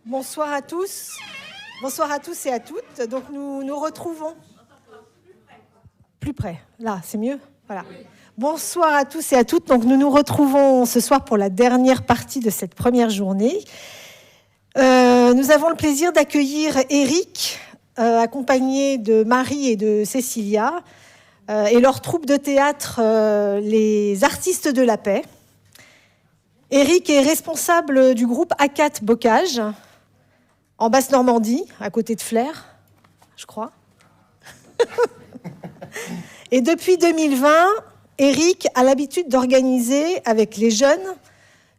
Bonsoir à tous. Bonsoir à tous et à toutes. Donc nous nous retrouvons plus près. Là, c'est mieux. Voilà. Bonsoir à tous et à toutes. Donc nous nous retrouvons ce soir pour la dernière partie de cette première journée. Nous avons le plaisir d'accueillir Eric, accompagné de Marie et de Cécilia, et leur troupe de théâtre, les Artistes de la Paix. Eric est responsable du groupe A4 Bocage, en Basse-Normandie, à côté de Flers, je crois. Et depuis 2020, Eric a l'habitude d'organiser avec les jeunes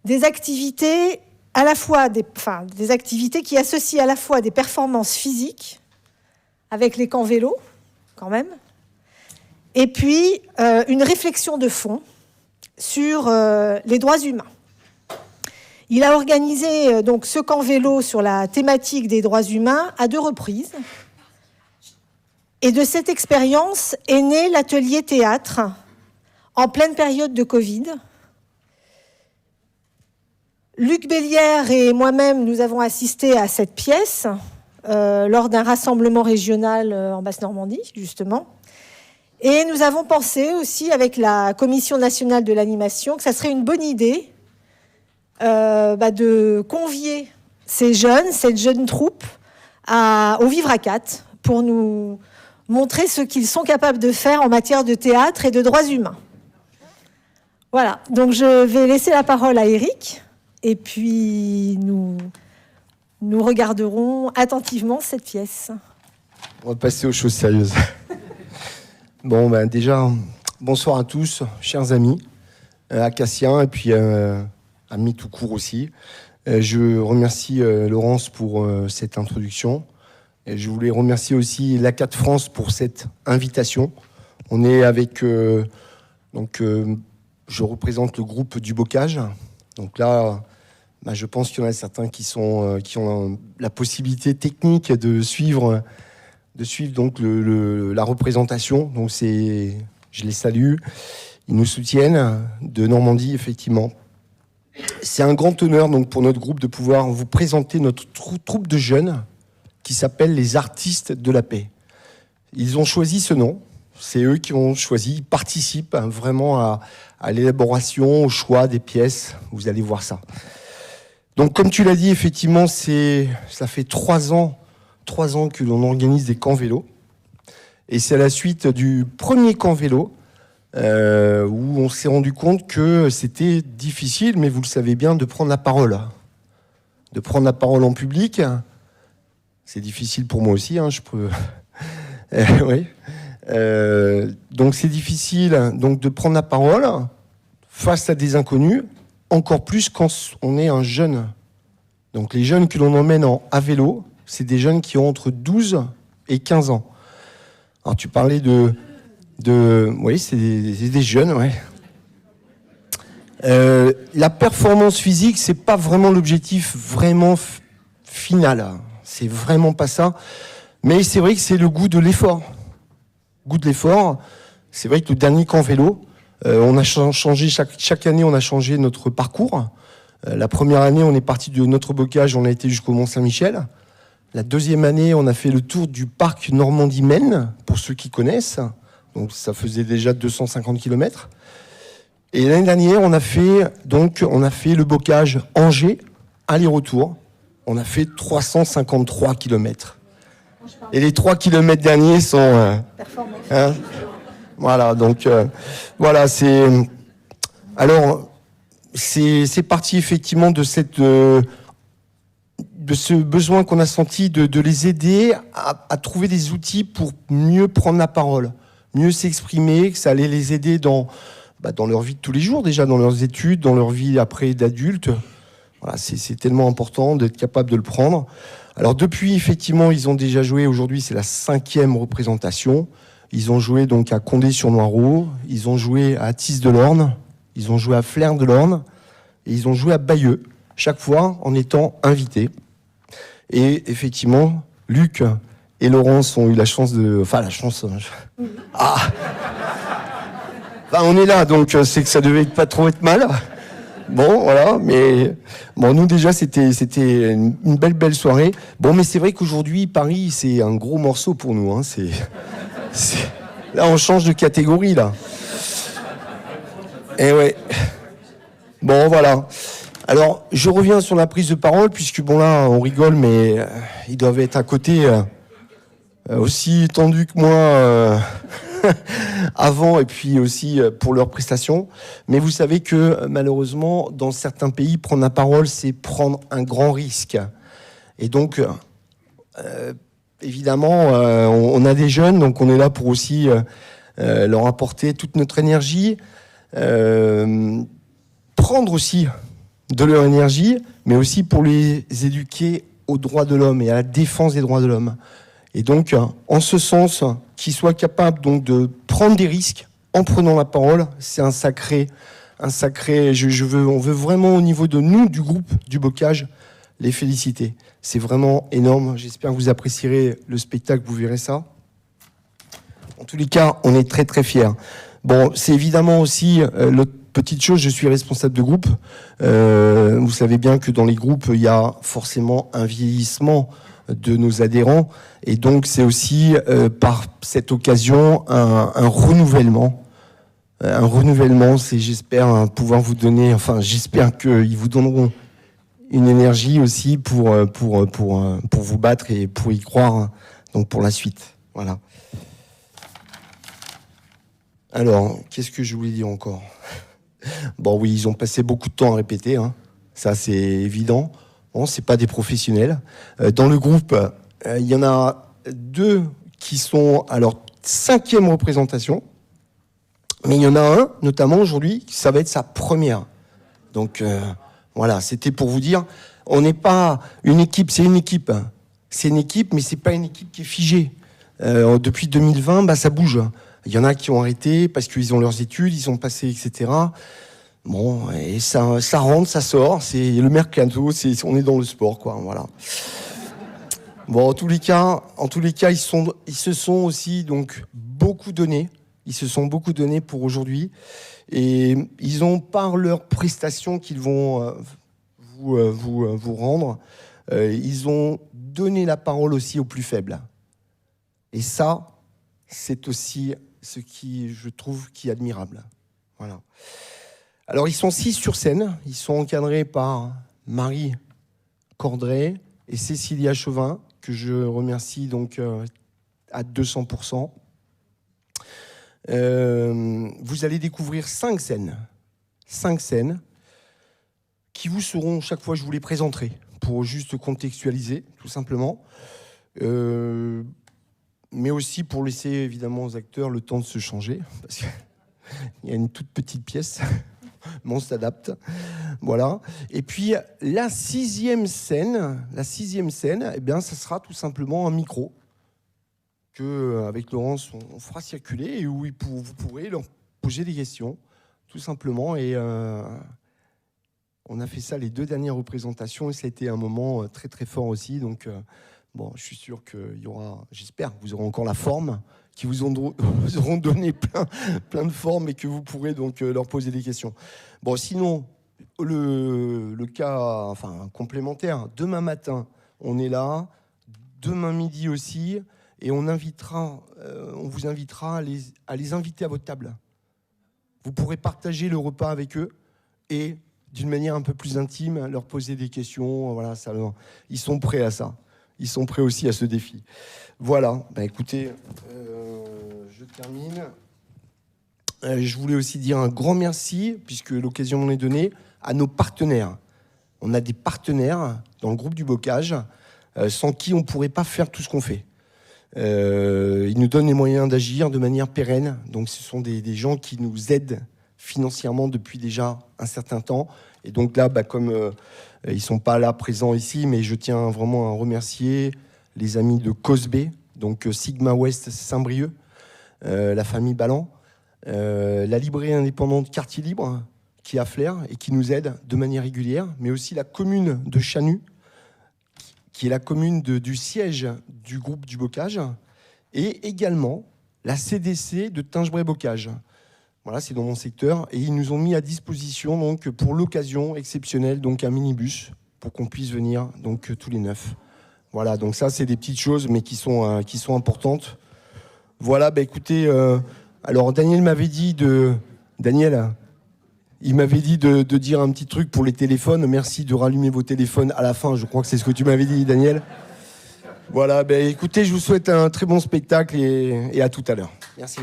des activités à la fois des activités qui associent à la fois des performances physiques avec les camps vélo, quand même, et puis une réflexion de fond sur les droits humains. Il a organisé donc ce camp vélo sur la thématique des droits humains à 2 reprises. Et de cette expérience est né l'atelier théâtre en pleine période de Covid. Luc Bellière et moi-même, nous avons assisté à cette pièce lors d'un rassemblement régional en Basse-Normandie, justement. Et nous avons pensé aussi avec la Commission nationale de l'animation que ça serait une bonne idée de convier cette jeune troupe au Vivre à 4 pour nous montrer ce qu'ils sont capables de faire en matière de théâtre et de droits humains. Voilà, donc je vais laisser la parole à Eric et puis nous regarderons attentivement cette pièce. On va passer aux choses sérieuses. Bon, déjà, bonsoir à tous, chers amis, acaciens et puis amis tout court aussi. Je remercie Laurence pour cette introduction. Et je voulais remercier aussi l'A4 France pour cette invitation. On est avec... je représente le groupe du Bocage. Donc là, je pense qu'il y en a certains qui ont la possibilité technique de suivre donc la représentation. Donc je les salue. Ils nous soutiennent de Normandie, effectivement. C'est un grand honneur donc pour notre groupe de pouvoir vous présenter notre troupe de jeunes qui s'appelle les Artistes de la Paix. Ils ont choisi ce nom, c'est eux qui ont choisi, ils participent vraiment à l'élaboration, au choix des pièces, vous allez voir ça. Donc comme tu l'as dit, effectivement, ça fait 3 ans que l'on organise des camps vélo, et c'est à la suite du premier camp vélo où on s'est rendu compte que c'était difficile, mais vous le savez bien, de prendre la parole. De prendre la parole en public, c'est difficile pour moi aussi, je peux... oui. Donc c'est difficile donc, de prendre la parole face à des inconnus, encore plus quand on est un jeune. Donc les jeunes que l'on emmène à vélo, c'est des jeunes qui ont entre 12 et 15 ans. Alors tu parlais oui, c'est des jeunes, ouais. La performance physique, c'est pas vraiment l'objectif vraiment final. C'est vraiment pas ça. Mais c'est vrai que c'est le goût de l'effort. C'est vrai que le dernier camp vélo, on a changé chaque année, on a changé notre parcours. La première année, on est parti de notre Bocage, on a été jusqu'au Mont-Saint-Michel. La deuxième année, on a fait le tour du parc Normandie-Maine, pour ceux qui connaissent. Donc ça faisait déjà 250 km. Et l'année dernière, on a fait le Bocage Angers, aller-retour. On a fait 353 km. Et les 3 km derniers sont... voilà, donc... voilà, c'est... Alors, c'est parti effectivement de ce besoin qu'on a senti de les aider à trouver des outils pour mieux prendre la parole, mieux s'exprimer, que ça allait les aider dans leur vie de tous les jours, déjà dans leurs études, dans leur vie après d'adultes. Voilà, c'est tellement important d'être capable de le prendre. Alors depuis, effectivement, ils ont déjà joué, aujourd'hui c'est la 5e représentation. Ils ont joué donc à Condé-sur-Noireau, ils ont joué à Athis-de-l'Orne, ils ont joué à Flers-de-l'Orne, et ils ont joué à Bayeux, chaque fois en étant invités. Et effectivement, Luc et Laurence ont eu la chance de... Enfin, la chance... on est là, donc c'est que ça devait pas trop être mal. Bon, voilà, mais bon, nous déjà c'était une belle soirée. Bon, mais c'est vrai qu'aujourd'hui Paris c'est un gros morceau pour nous. Hein. Là on change de catégorie là. Et ouais. Bon, voilà. Alors je reviens sur la prise de parole puisque bon là on rigole, mais ils doivent être à côté aussi tendus que moi. Avant et puis aussi pour leurs prestations. Mais vous savez que malheureusement, dans certains pays, prendre la parole, c'est prendre un grand risque. Et donc, évidemment, on a des jeunes, donc on est là pour aussi leur apporter toute notre énergie, prendre aussi de leur énergie, mais aussi pour les éduquer aux droits de l'homme et à la défense des droits de l'homme. Et donc, en ce sens, qu'ils soient capables donc de prendre des risques en prenant la parole, c'est un sacré. On veut vraiment au niveau de nous, du groupe du Bocage, les féliciter. C'est vraiment énorme. J'espère que vous apprécierez le spectacle, vous verrez ça. En tous les cas, on est très très fiers. Bon, c'est évidemment aussi l'autre petite chose. Je suis responsable de groupe. Vous savez bien que dans les groupes, il y a forcément un vieillissement de nos adhérents, et donc c'est aussi par cette occasion un renouvellement. Un renouvellement, c'est j'espère pouvoir vous donner, enfin j'espère qu'ils vous donneront une énergie aussi pour vous battre et pour y croire, donc pour la suite. Voilà. Alors, qu'est-ce que je voulais dire encore ? Bon oui, ils ont passé beaucoup de temps à répéter, hein. Ça c'est évident. Bon, c'est pas des professionnels. Dans le groupe, il y en a 2 qui sont à leur 5e représentation. Mais il y en a un, notamment aujourd'hui, ça va être sa première. Donc voilà, c'était pour vous dire, on n'est pas une équipe, c'est une équipe. C'est une équipe, mais c'est pas une équipe qui est figée. Depuis 2020, ça bouge. Il y en a qui ont arrêté parce qu'ils ont leurs études, ils ont passé, etc. Bon, et ça rentre, ça sort, c'est le mercato, on est dans le sport, quoi, voilà. Bon, en tous les cas, ils se sont aussi donc beaucoup donnés. Ils se sont beaucoup donnés pour aujourd'hui, et ils ont par leurs prestations qu'ils vont vous rendre, ils ont donné la parole aussi aux plus faibles. Et ça, c'est aussi ce qui, je trouve, qui est admirable. Voilà. Alors, ils sont 6 sur scène. Ils sont encadrés par Marie Cordray et Cécilia Chauvin, que je remercie donc à 200%. Vous allez découvrir 5 scènes. 5 scènes qui vous seront, chaque fois, je vous les présenterai, pour juste contextualiser, tout simplement. Mais aussi pour laisser, évidemment, aux acteurs le temps de se changer, parce qu'il y a une toute petite pièce. Mais on s'adapte, voilà. Et puis la 6e scène, eh bien, ça sera tout simplement un micro que, avec Laurence, on fera circuler et où vous pourrez leur poser des questions, tout simplement. Et on a fait ça les 2 dernières représentations et ça a été un moment très très fort aussi. Donc bon, je suis sûr qu'il y aura, j'espère, que vous aurez encore la forme, qui vous auront donné plein de formes et que vous pourrez donc leur poser des questions. Bon, sinon, le cas enfin, complémentaire, demain matin, on est là, demain midi aussi, et on vous invitera à les inviter à votre table. Vous pourrez partager le repas avec eux et, d'une manière un peu plus intime, leur poser des questions. Voilà, ils sont prêts à ça. Ils sont prêts aussi à ce défi. Voilà, écoutez, je termine. Je voulais aussi dire un grand merci, puisque l'occasion m'en est donnée, à nos partenaires. On a des partenaires dans le groupe du Bocage, sans qui on ne pourrait pas faire tout ce qu'on fait. Ils nous donnent les moyens d'agir de manière pérenne. Donc ce sont des gens qui nous aident financièrement depuis déjà un certain temps. Et donc là, comme ils ne sont pas là présents ici, mais je tiens vraiment à remercier les amis de Cosbé, donc Sigma West Saint-Brieuc, la famille Ballan, la librairie indépendante Quartier Libre, qui est à Flers et qui nous aide de manière régulière, mais aussi la commune de Chanu, qui est la commune du siège du groupe du Bocage, et également la CDC de Tingebray-Bocage. Voilà, c'est dans mon secteur. Et ils nous ont mis à disposition, donc, pour l'occasion exceptionnelle, donc, un minibus pour qu'on puisse venir, donc, tous les 9. Voilà, donc ça, c'est des petites choses, mais qui sont importantes. Voilà, bah, écoutez, alors Daniel m'avait dit Daniel, il m'avait dit de dire un petit truc pour les téléphones. Merci de rallumer vos téléphones à la fin. Je crois que c'est ce que tu m'avais dit, Daniel. Voilà, bah, écoutez, je vous souhaite un très bon spectacle et à tout à l'heure. Merci.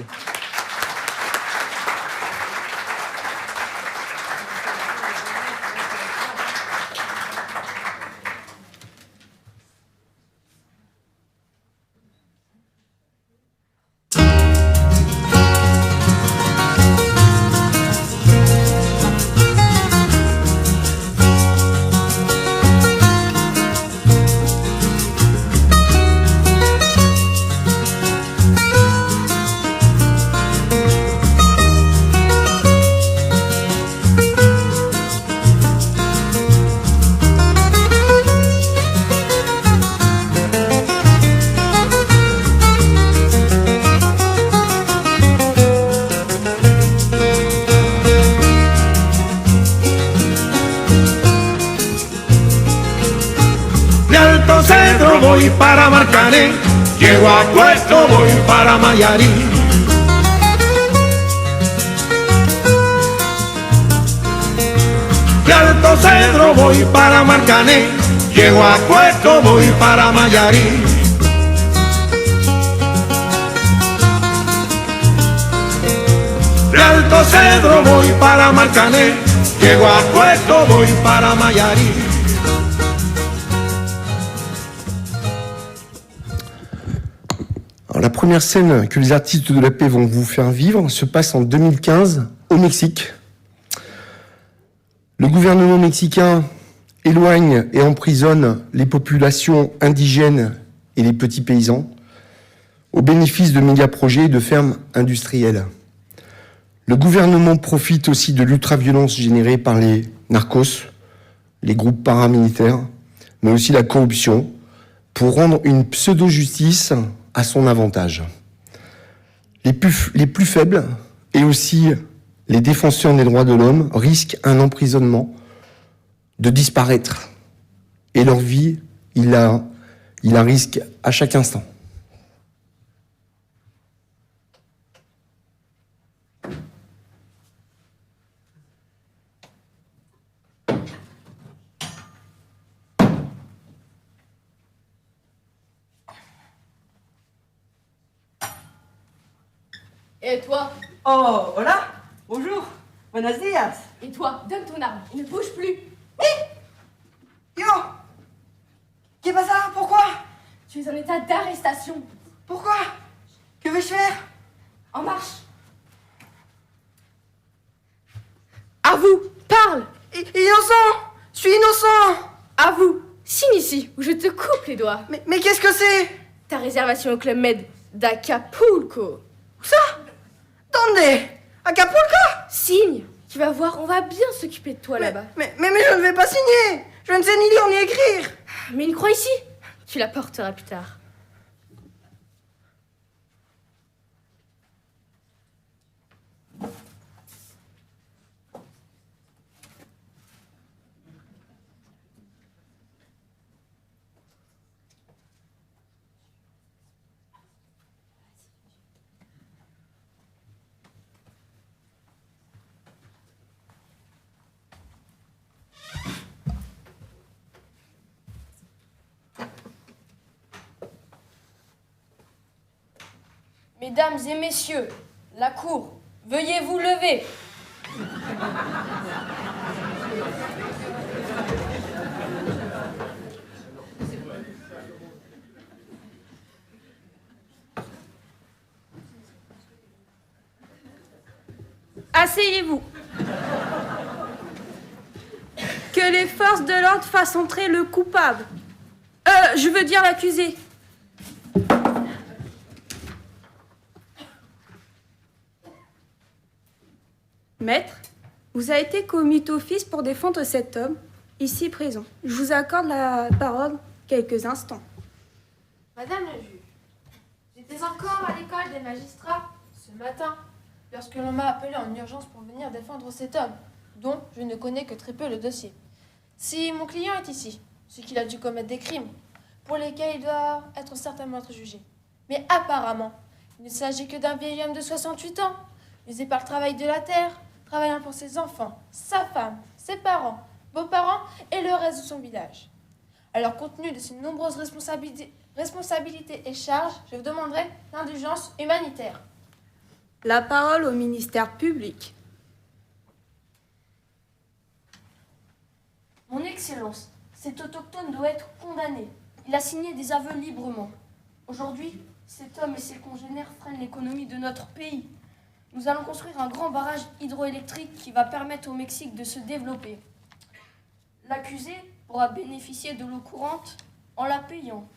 Voy para Marcané, llego a Puerto, voy para Mayarí. De Alto Cedro voy para Marcané, llego a Puerto, voy para Mayarí. De Alto Cedro voy para Marcané, llego a Puerto, voy para Mayarí. Alors, la première scène que les artistes de la paix vont vous faire vivre se passe en 2015 au Mexique. Le gouvernement mexicain éloigne et emprisonne les populations indigènes et les petits paysans au bénéfice de méga-projets et de fermes industrielles. Le gouvernement profite aussi de l'ultra-violence générée par les narcos, les groupes paramilitaires, mais aussi la corruption, pour rendre une pseudo-justice à son avantage. Les plus faibles et aussi les défenseurs des droits de l'homme risquent un emprisonnement, de disparaître. Et leur vie, ils la risquent à chaque instant. Et toi? Oh, hola. Bonjour. Buenos días. Et toi? Donne ton arme, il ne bouge plus. Yo. Qu'est-ce que ça? Pourquoi? Tu es en état d'arrestation. Pourquoi? Que vais-je faire? En marche. À vous, parle. Innocent. Je suis innocent. À vous, signe ici ou je te coupe les doigts. Mais qu'est-ce que c'est? Ta réservation au Club Med d'Acapulco. Ça? Donde? Acapulco? Signe. Tu vas voir, on va bien s'occuper de toi là-bas. Mais je ne vais pas signer. Je ne sais ni lire ni écrire. Mais une croix ici. Tu la porteras plus tard. Mesdames et messieurs, la cour, veuillez vous lever. Asseyez-vous. Que les forces de l'ordre fassent entrer le coupable. Je veux dire l'accusé. Maître, vous avez été commis d'office pour défendre cet homme, ici présent. Je vous accorde la parole quelques instants. Madame la juge, j'étais encore à l'école des magistrats ce matin lorsque l'on m'a appelé en urgence pour venir défendre cet homme, dont je ne connais que très peu le dossier. Si mon client est ici, c'est qu'il a dû commettre des crimes, pour lesquels il doit certainement être jugé. Mais apparemment, il ne s'agit que d'un vieil homme de 68 ans, usé par le travail de la terre, travaillant pour ses enfants, sa femme, ses parents, beaux-parents et le reste de son village. Alors, compte tenu de ses nombreuses responsabilités et charges, je vous demanderai l'indulgence humanitaire. La parole au ministère public. Mon Excellence, cet autochtone doit être condamné. Il a signé des aveux librement. Aujourd'hui, cet homme et ses congénères freinent l'économie de notre pays. Nous allons construire un grand barrage hydroélectrique qui va permettre au Mexique de se développer. L'accusé pourra bénéficier de l'eau courante en la payant.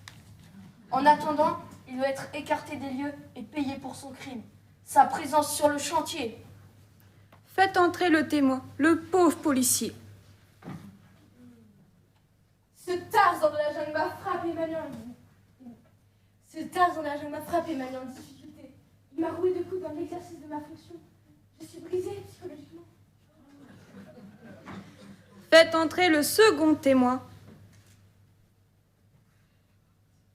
En attendant, il doit être écarté des lieux et payé pour son crime. Sa présence sur le chantier. Faites entrer le témoin, le pauvre policier. Ce Tarzan de la jungle m'a frappé ma en Ce Tarzan de la jungle m'a frappé ma en difficulté. Il m'a roué de coups dans l'exercice de ma fonction. Je suis brisée psychologiquement. Faites entrer le second témoin.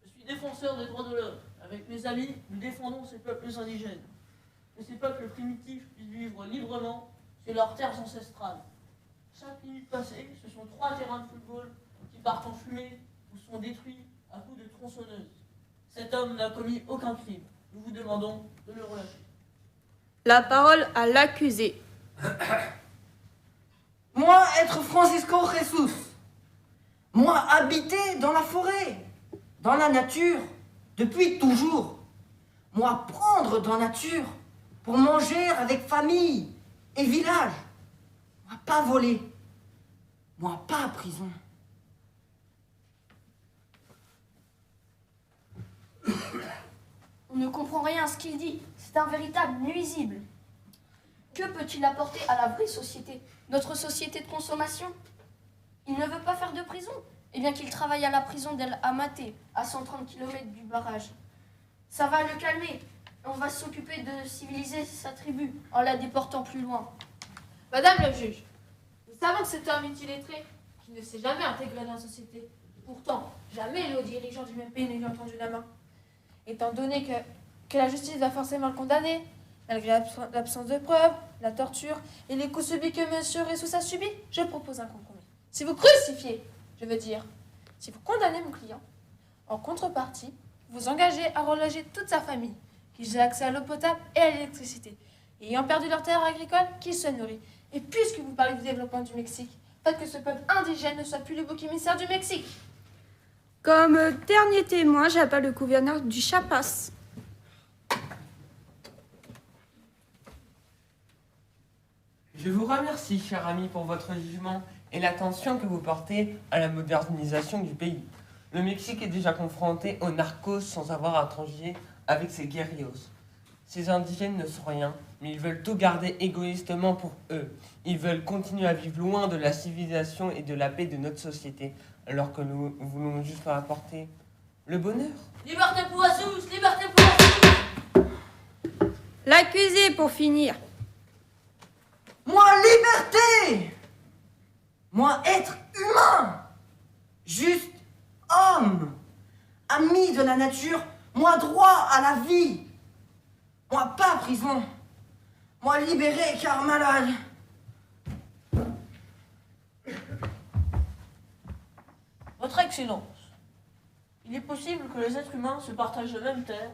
Je suis défenseur des droits de l'homme. Avec mes amis, nous défendons ces peuples indigènes. Que ces peuples primitifs puissent vivre librement sur leurs terres ancestrales. Chaque minute passée, ce sont 3 terrains de football qui partent en fumée ou sont détruits à coups de tronçonneuses. Cet homme n'a commis aucun crime. Nous vous demandons de le relâcher. La parole à l'accusé. Moi, être Francisco Jesus. Moi, habiter dans la forêt, dans la nature, depuis toujours. Moi, prendre dans la nature pour manger avec famille et village. Moi, pas voler. Moi, pas prison. On ne comprend rien à ce qu'il dit. C'est un véritable nuisible. Que peut-il apporter à la vraie société, notre société de consommation? Il ne veut pas faire de prison, et bien qu'il travaille à la prison d'El Amate, à 130 km du barrage. Ça va le calmer. On va s'occuper de civiliser sa tribu en la déportant plus loin. Madame le juge, nous savons que c'est un illettré qui ne s'est jamais intégré dans la société. Pourtant, jamais les hauts dirigeants du même pays ne lui ont tendu la main. Étant donné que la justice va forcément le condamner, malgré l'absence de preuves, la torture et les coups subis que M. Ressus a subis, je propose un compromis. Si vous crucifiez, je veux dire, si vous condamnez mon client, en contrepartie, vous engagez à reloger toute sa famille, qu'ils aient accès à l'eau potable et à l'électricité, et ayant perdu leur terre agricole, qu'ils se nourrissent. Et puisque vous parlez du développement du Mexique, faites que ce peuple indigène ne soit plus le bouc émissaire du Mexique. Comme dernier témoin, j'appelle le gouverneur du Chiapas. Je vous remercie, cher ami, pour votre jugement et l'attention que vous portez à la modernisation du pays. Le Mexique est déjà confronté aux narcos sans avoir à transiger avec ses guerrillos. Ces indigènes ne sont rien, mais ils veulent tout garder égoïstement pour eux. Ils veulent continuer à vivre loin de la civilisation et de la paix de notre société, alors que nous voulons juste leur apporter le bonheur. Liberté pour Jesus! Liberté pour Jesus! L'accusé pour finir. Moi, liberté. Moi, être humain. Juste homme. Ami de la nature. Moi, droit à la vie. Moi, pas prison. Moi, libéré car malade. Votre Excellence, il est possible que les êtres humains se partagent la même terre,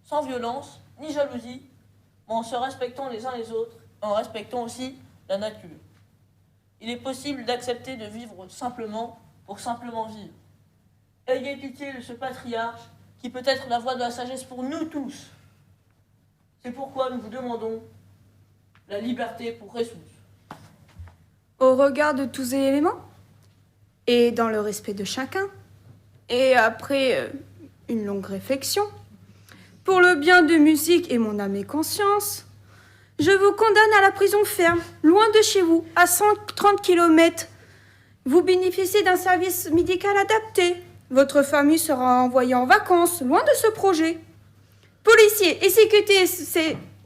sans violence ni jalousie, mais en se respectant les uns les autres, en respectant aussi la nature. Il est possible d'accepter de vivre simplement pour simplement vivre. Ayez pitié de ce patriarche qui peut être la voie de la sagesse pour nous tous. C'est pourquoi nous vous demandons la liberté pour Ressus. Au regard de tous ces éléments, et dans le respect de chacun, et après une longue réflexion, pour le bien de musique et mon âme et conscience, je vous condamne à la prison ferme, loin de chez vous, à 130 km. Vous bénéficiez d'un service médical adapté. Votre famille sera envoyée en vacances, loin de ce projet. Policiers et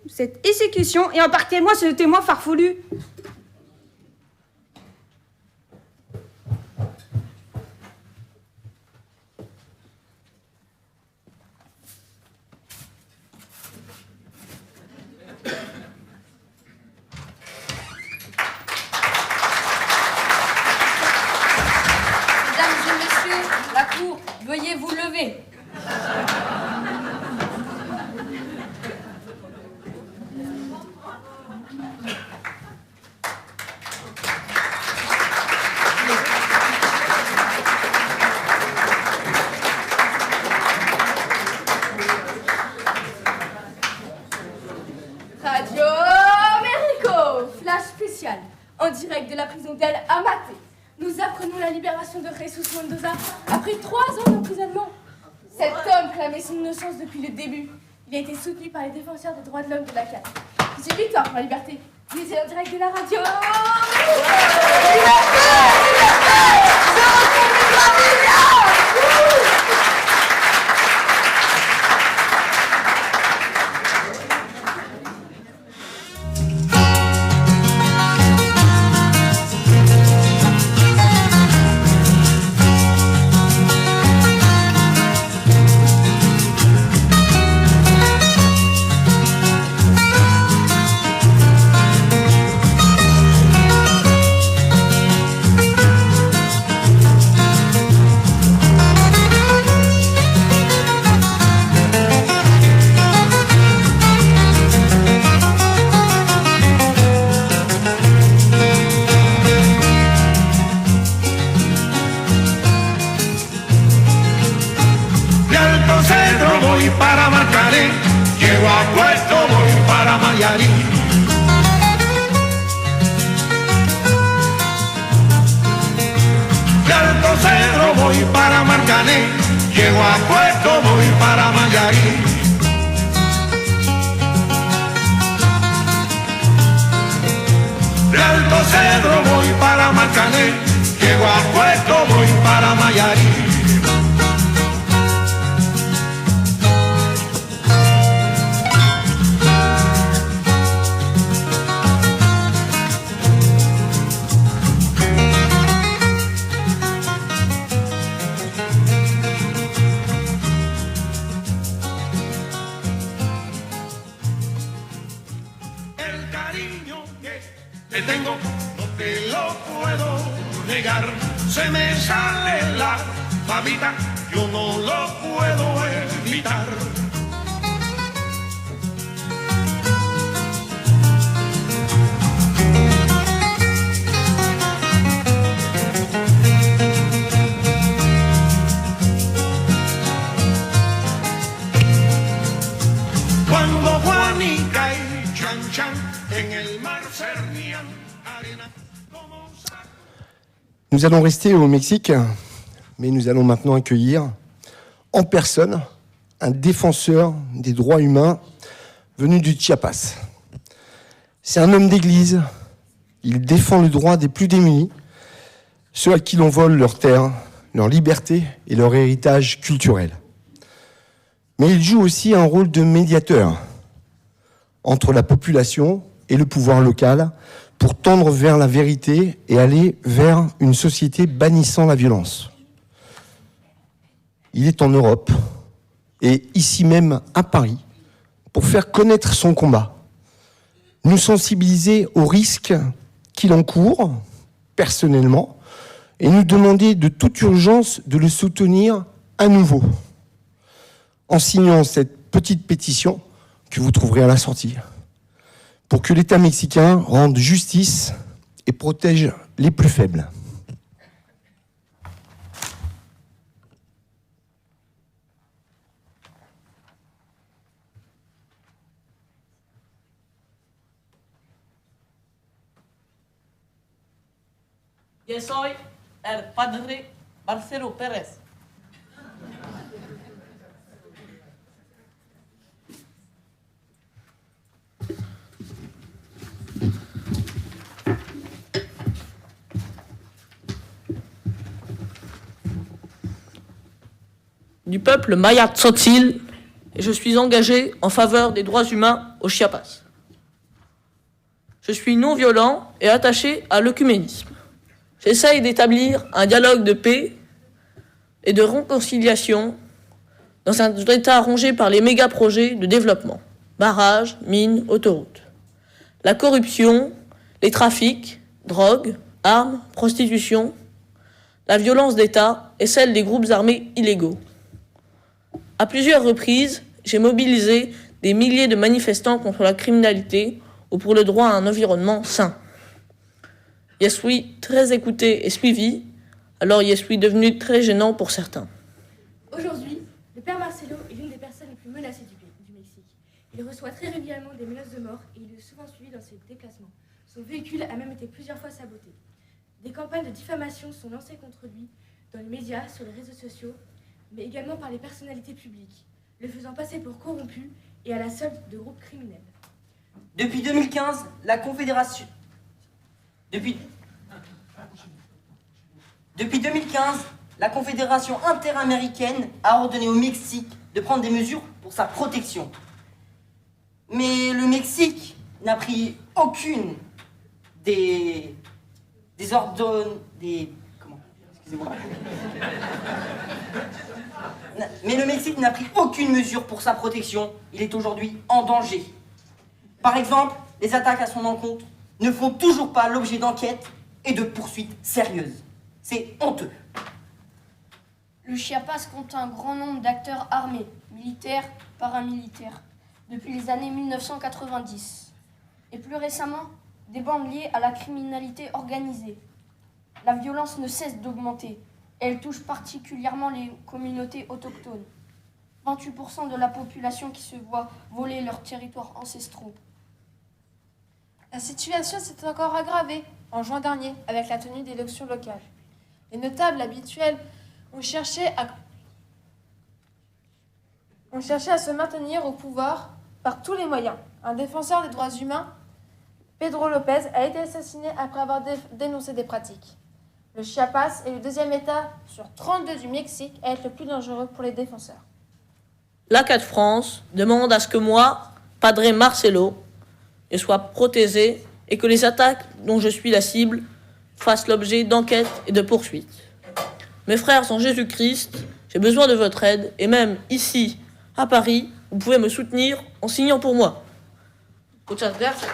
cette exécution et embarquez-moi ce témoin farfelu. Mesdames et messieurs, la cour, veuillez vous lever. Radio Américo, flash spécial, en direct de la prison d'El Amate. Nous apprenons la libération de Jesus Mendoza après 3 ans d'emprisonnement. Cet homme clamait son innocence depuis le début. Il a été soutenu par les défenseurs des droits de l'homme de la CAF. C'est une victoire pour la liberté. Il est en direct de la radio. Voy para Marcané, llego a Puerto, voy para Mayarí. De Alto Cedro voy para Marcané, llego a Puerto, voy para Mayarí. De Alto Cedro voy para Marcané, llego a Puerto, voy para Mayarí. Tengo, no te lo puedo negar, se me sale la babita, yo no lo puedo evitar. Cuando Juanica y Chan Chan en el mar cernían arena. Nous allons rester au Mexique, mais nous allons maintenant accueillir en personne un défenseur des droits humains venu du Chiapas. C'est un homme d'église, il défend le droit des plus démunis, ceux à qui l'on vole leur terre, leur liberté et leur héritage culturel. Mais il joue aussi un rôle de médiateur entre la population et le pouvoir local pour tendre vers la vérité et aller vers une société bannissant la violence. Il est en Europe et ici même à Paris pour faire connaître son combat, nous sensibiliser aux risques qu'il encourt personnellement et nous demander de toute urgence de le soutenir à nouveau en signant cette petite pétition que vous trouverez à la sortie, pour que l'État mexicain rende justice et protège les plus faibles. Yo soy el padre Marcelo Pérez. Du peuple maya tzotzil et je suis engagé en faveur des droits humains au Chiapas. Je suis non-violent et attaché à l'œcuménisme. J'essaye d'établir un dialogue de paix et de réconciliation dans un état rongé par les méga-projets de développement, barrages, mines, autoroutes. La corruption, les trafics, drogue, armes, prostitution, la violence d'État et celle des groupes armés illégaux. À plusieurs reprises, j'ai mobilisé des milliers de manifestants contre la criminalité ou pour le droit à un environnement sain. Je suis très écouté et suivi, alors je suis devenu très gênant pour certains. Aujourd'hui, le père Marcelo est l'une des personnes les plus menacées du Mexique. Il reçoit très régulièrement des menaces de mort et il est souvent suivi dans ses déplacements. Son véhicule a même été plusieurs fois saboté. Des campagnes de diffamation sont lancées contre lui dans les médias, sur les réseaux sociaux, mais également par les personnalités publiques, le faisant passer pour corrompu et à la solde de groupes criminels. Depuis 2015, la Confédération... Depuis 2015, la Confédération interaméricaine a ordonné au Mexique de prendre des mesures pour sa protection. Mais le Mexique n'a pris aucune des ordres... Excusez-moi. Mais le Mexique n'a pris aucune mesure pour sa protection. Il est aujourd'hui en danger. Par exemple, les attaques à son encontre ne font toujours pas l'objet d'enquêtes et de poursuites sérieuses. C'est honteux. Le Chiapas compte un grand nombre d'acteurs armés, militaires, paramilitaires, depuis les années 1990. Et plus récemment, des bandes liées à la criminalité organisée. La violence ne cesse d'augmenter. Elle touche particulièrement les communautés autochtones. 28% de la population qui se voit voler leurs territoires ancestraux. La situation s'est encore aggravée en juin dernier avec la tenue d'élections locales. Les notables habituels ont cherché à se maintenir au pouvoir par tous les moyens. Un défenseur des droits humains, Pedro Lopez, a été assassiné après avoir dénoncé des pratiques. Le Chiapas est le deuxième État sur 32 du Mexique à être le plus dangereux pour les défenseurs. L'ACAT France demande à ce que moi, Padre Marcelo, je sois protégé et que les attaques dont je suis la cible fassent l'objet d'enquêtes et de poursuites. Mes frères en Jésus-Christ, j'ai besoin de votre aide et même ici, à Paris, vous pouvez me soutenir en signant pour moi. Muchas gracias.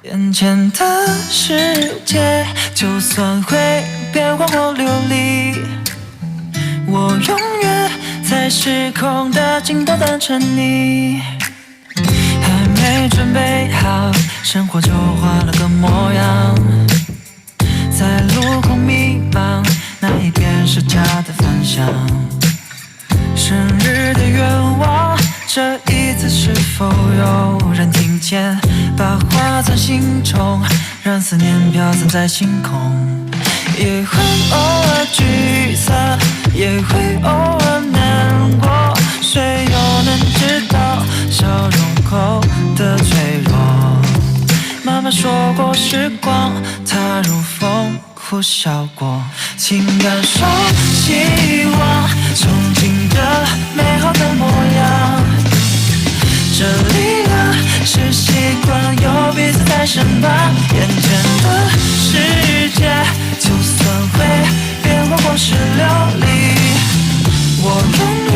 眼前的世界，就算会变幻或流离，我永远在时空的尽头等着你。还没准备好，生活就换了个模样，在路口迷茫，哪一边是家的方向？生日的愿望，这一次是否有人听见？把话藏心中，让思念飘散在星空。也会偶尔沮丧，也会偶尔难过，谁又能知道笑容后的脆弱？妈妈说过，时光它如风呼啸过，请感受希望，憧憬的美好的模样。这里的是习惯，有彼此在身旁。眼前的世界，就算会变幻或是流离，我永远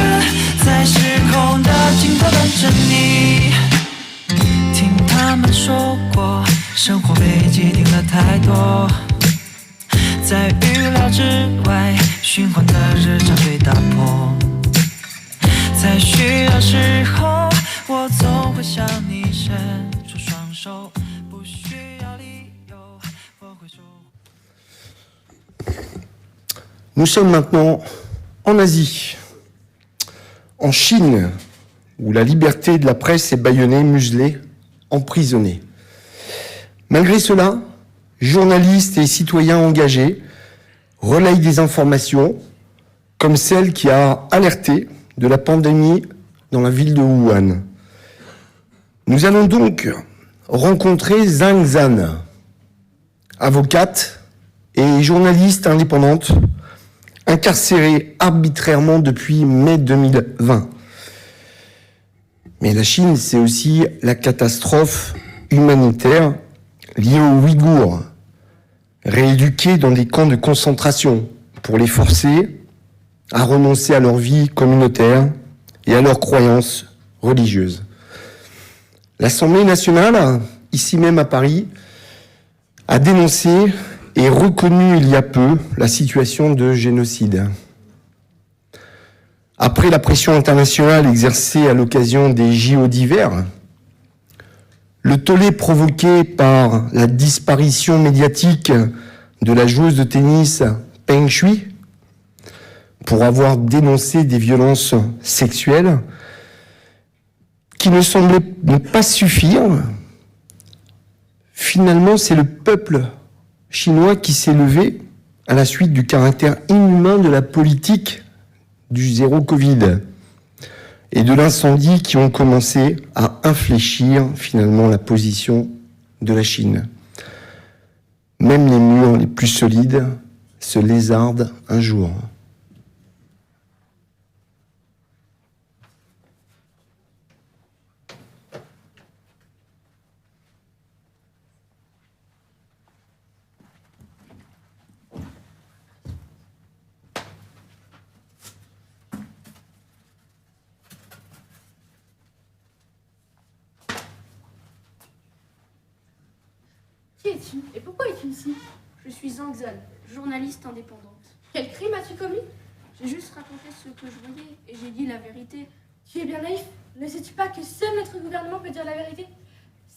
在时空的尽头等着你。听他们说过，生活被既定了太多，在预料之外，循环的日常被打破。在需要时候，我总会向你伸出双手，不需要理由，我会说。Nous sommes maintenant en Asie, en Chine, où la liberté de la presse est bâillonnée, muselée, emprisonnée. Malgré cela, journalistes et citoyens engagés relayent des informations comme celle qui a alerté de la pandémie dans la ville de Wuhan. Nous allons donc rencontré Zhang Zhan, avocate et journaliste indépendante, incarcérée arbitrairement depuis mai 2020. Mais la Chine, c'est aussi la catastrophe humanitaire liée aux Ouïghours, rééduqués dans des camps de concentration pour les forcer à renoncer à leur vie communautaire et à leurs croyances religieuses. L'Assemblée nationale, ici même à Paris, a dénoncé et reconnu il y a peu la situation de génocide. Après la pression internationale exercée à l'occasion des JO d'hiver, le tollé provoqué par la disparition médiatique de la joueuse de tennis Peng Shuai pour avoir dénoncé des violences sexuelles qui ne semblaient ne pas suffire, finalement c'est le peuple chinois qui s'est levé à la suite du caractère inhumain de la politique du zéro Covid et de l'incendie qui ont commencé à infléchir finalement la position de la Chine. Même les murs les plus solides se lézardent un jour. Qui es-tu et pourquoi es-tu ici? Je suis Zhang Zhan, journaliste indépendante. Quel crime as-tu commis? J'ai juste raconté ce que je voyais et j'ai dit la vérité. Tu es bien naïf. Ne sais-tu pas que seul notre gouvernement peut dire la vérité?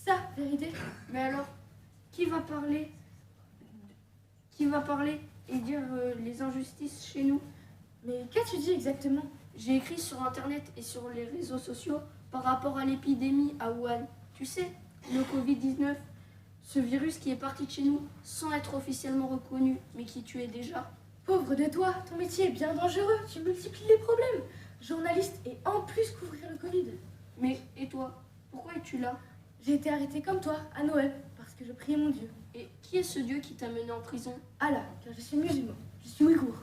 Sa vérité. Mais alors, qui va parler et dire les injustices chez nous? Mais qu'as-tu dit exactement? J'ai écrit sur Internet et sur les réseaux sociaux par rapport à l'épidémie à Wuhan. Tu sais, le Covid-19, ce virus qui est parti de chez nous sans être officiellement reconnu, mais qui tuait déjà. Pauvre de toi, ton métier est bien dangereux. Tu multiplies les problèmes. Journaliste et en plus couvrir le Covid. Mais, et toi? Pourquoi es-tu là? J'ai été arrêtée comme toi, à Noël, parce que je priais mon Dieu. Et qui est ce Dieu qui t'a mené en prison? Allah, car je suis musulman. Je suis ouïghour.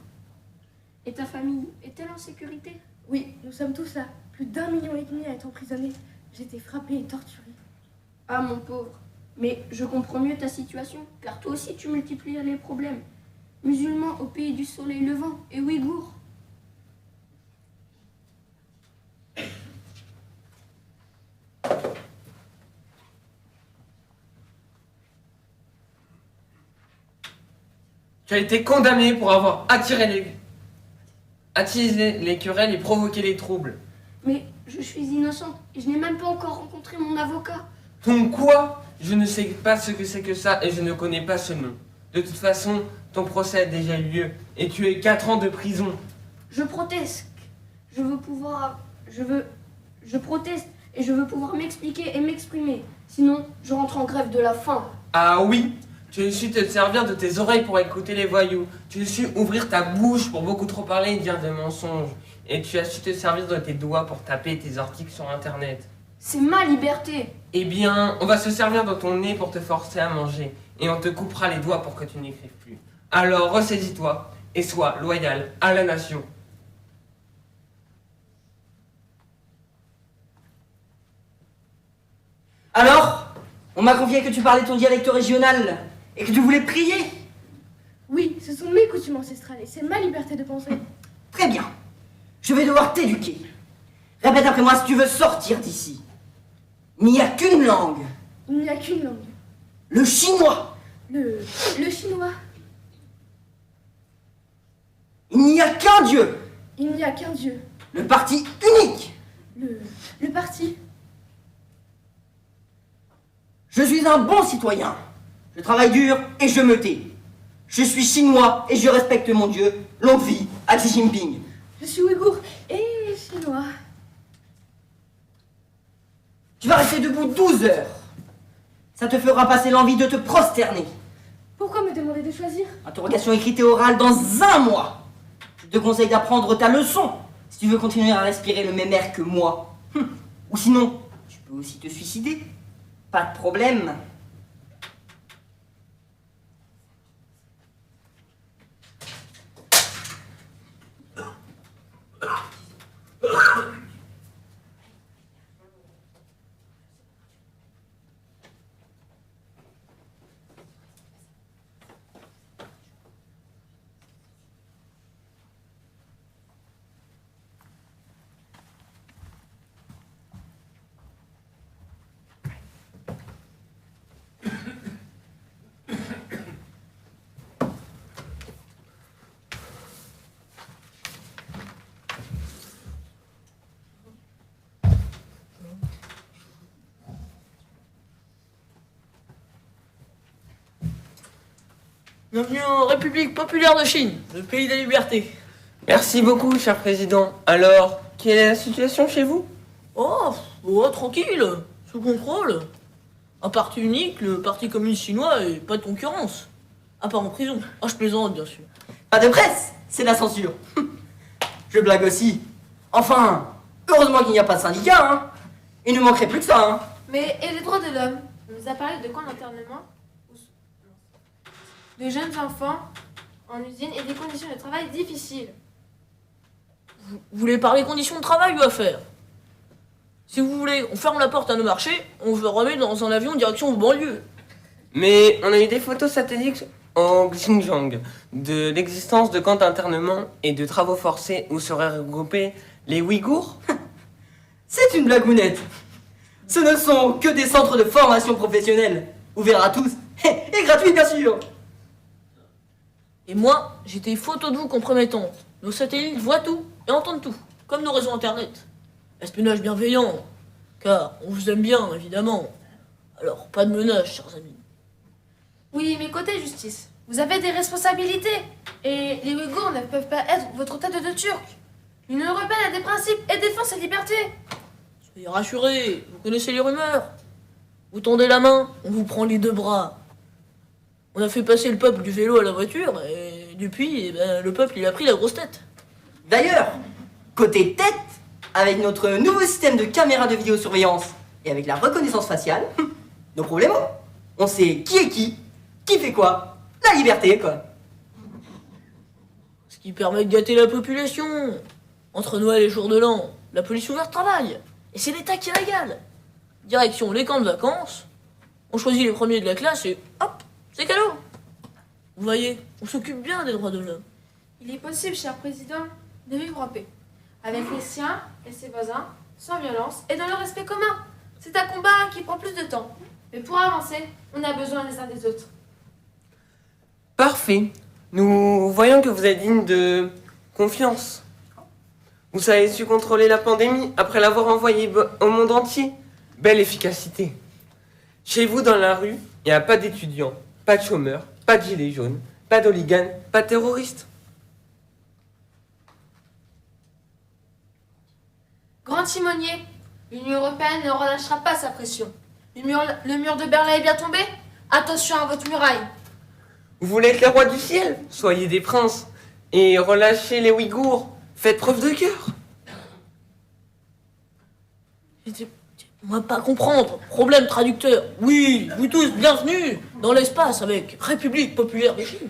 Et ta famille est-elle en sécurité? Oui, nous sommes tous là. Plus d'1,5 million à être emprisonnés. J'ai été frappée et torturée. Ah, mon pauvre. Mais je comprends mieux ta situation, car toi aussi tu multiplies les problèmes. Musulman au pays du soleil levant et ouïghour. Tu as été condamné pour avoir attisé les querelles et provoqué les troubles. Mais je suis innocente et je n'ai même pas encore rencontré mon avocat. Ton quoi? Je ne sais pas ce que c'est que ça et je ne connais pas ce nom. De toute façon, ton procès a déjà eu lieu et tu es 4 ans de prison. Je proteste. Je proteste et je veux pouvoir m'expliquer et m'exprimer. Sinon, je rentre en grève de la faim. Ah oui? Tu as su te servir de tes oreilles pour écouter les voyous. Tu as su ouvrir ta bouche pour beaucoup trop parler et dire des mensonges. Et tu as su te servir de tes doigts pour taper tes articles sur Internet. C'est ma liberté. Eh bien, on va se servir de ton nez pour te forcer à manger. Et on te coupera les doigts pour que tu n'écrives plus. Alors ressaisis-toi et sois loyal à la nation. Alors, on m'a confié que tu parlais ton dialecte régional et que tu voulais prier. Oui, ce sont mes coutumes ancestrales et c'est ma liberté de penser. Très bien. Je vais devoir t'éduquer. Répète après moi si tu veux sortir d'ici. Il n'y a qu'une langue. Il n'y a qu'une langue. Le chinois. Le chinois. Il n'y a qu'un Dieu. Il n'y a qu'un Dieu. Le parti unique. Le parti. Je suis un bon citoyen. Je travaille dur et je me tais. Je suis chinois et je respecte mon Dieu. Longue vie à Xi Jinping. Je suis ouïghour et chinois. Tu vas rester debout 12 heures. Ça te fera passer l'envie de te prosterner. Pourquoi me demander de choisir? Interrogation écrite et orale dans 1 mois. Je te conseille d'apprendre ta leçon si tu veux continuer à respirer le même air que moi. Ou sinon, tu peux aussi te suicider. Pas de problème. Bienvenue en République populaire de Chine, le pays des libertés. Merci beaucoup, cher président. Alors, quelle est la situation chez vous? Oh, tranquille, sous contrôle. Un parti unique, le Parti communiste chinois, et pas de concurrence. À part en prison. Ah, je plaisante, bien sûr. Pas de presse, c'est la censure. Je blague aussi. Enfin, heureusement qu'il n'y a pas de syndicat, hein. Il ne manquerait plus que ça, hein. Mais et les droits de l'homme? On nous a parlé de camps d'internement, de jeunes enfants en usine et des conditions de travail difficiles. Vous voulez parler conditions de travail ou affaires? Si vous voulez, on ferme la porte à nos marchés, on vous remet dans un avion direction aux banlieues. Mais on a eu des photos satellites en Xinjiang de l'existence de camps d'internement et de travaux forcés où seraient regroupés les Ouïghours. C'est une blagounette. Ce ne sont que des centres de formation professionnelle, ouverts à tous, et gratuits bien sûr. Et moi, j'ai des photos de vous compromettantes. Nos satellites voient tout et entendent tout, comme nos réseaux internet. Espionnage bienveillant, car on vous aime bien, évidemment. Alors, pas de menaces, chers amis. Oui, mais côté justice, vous avez des responsabilités. Et les Ouïghours ne peuvent pas être votre tête de turc. L'Union européenne a des principes et défend sa liberté. Soyez rassurés, vous connaissez les rumeurs. Vous tendez la main, on vous prend les deux bras. On a fait passer le peuple du vélo à la voiture, et depuis, le peuple il a pris la grosse tête. D'ailleurs, côté tête, avec notre nouveau système de caméras de vidéosurveillance et avec la reconnaissance faciale, nos problèmes, on sait qui est qui fait quoi, la liberté quoi. Ce qui permet de gâter la population. Entre Noël et jour de l'an, la police ouverte travaille. Et c'est l'État qui régale. Direction les camps de vacances, on choisit les premiers de la classe et hop, c'est cadeau. Vous voyez, on s'occupe bien des droits de l'homme. Il est possible, cher président, de vivre en paix, avec les siens et ses voisins, sans violence et dans le respect commun. C'est un combat qui prend plus de temps. Mais pour avancer, on a besoin les uns des autres. Parfait. Nous voyons que vous êtes digne de confiance. Vous avez su contrôler la pandémie après l'avoir envoyée au monde entier. Belle efficacité. Chez vous, dans la rue, il n'y a pas d'étudiants, pas de chômeurs, pas de gilets jaunes, pas d'hooligans, pas de terroristes. Grand timonier, l'Union européenne ne relâchera pas sa pression. Le mur de Berlin est bien tombé. Attention à votre muraille. Vous voulez être les rois du ciel? Soyez des princes. Et relâchez les Ouïghours. Faites preuve de cœur. On va pas comprendre. Problème traducteur. Oui, vous tous, bienvenue dans l'espace avec République populaire de Chine.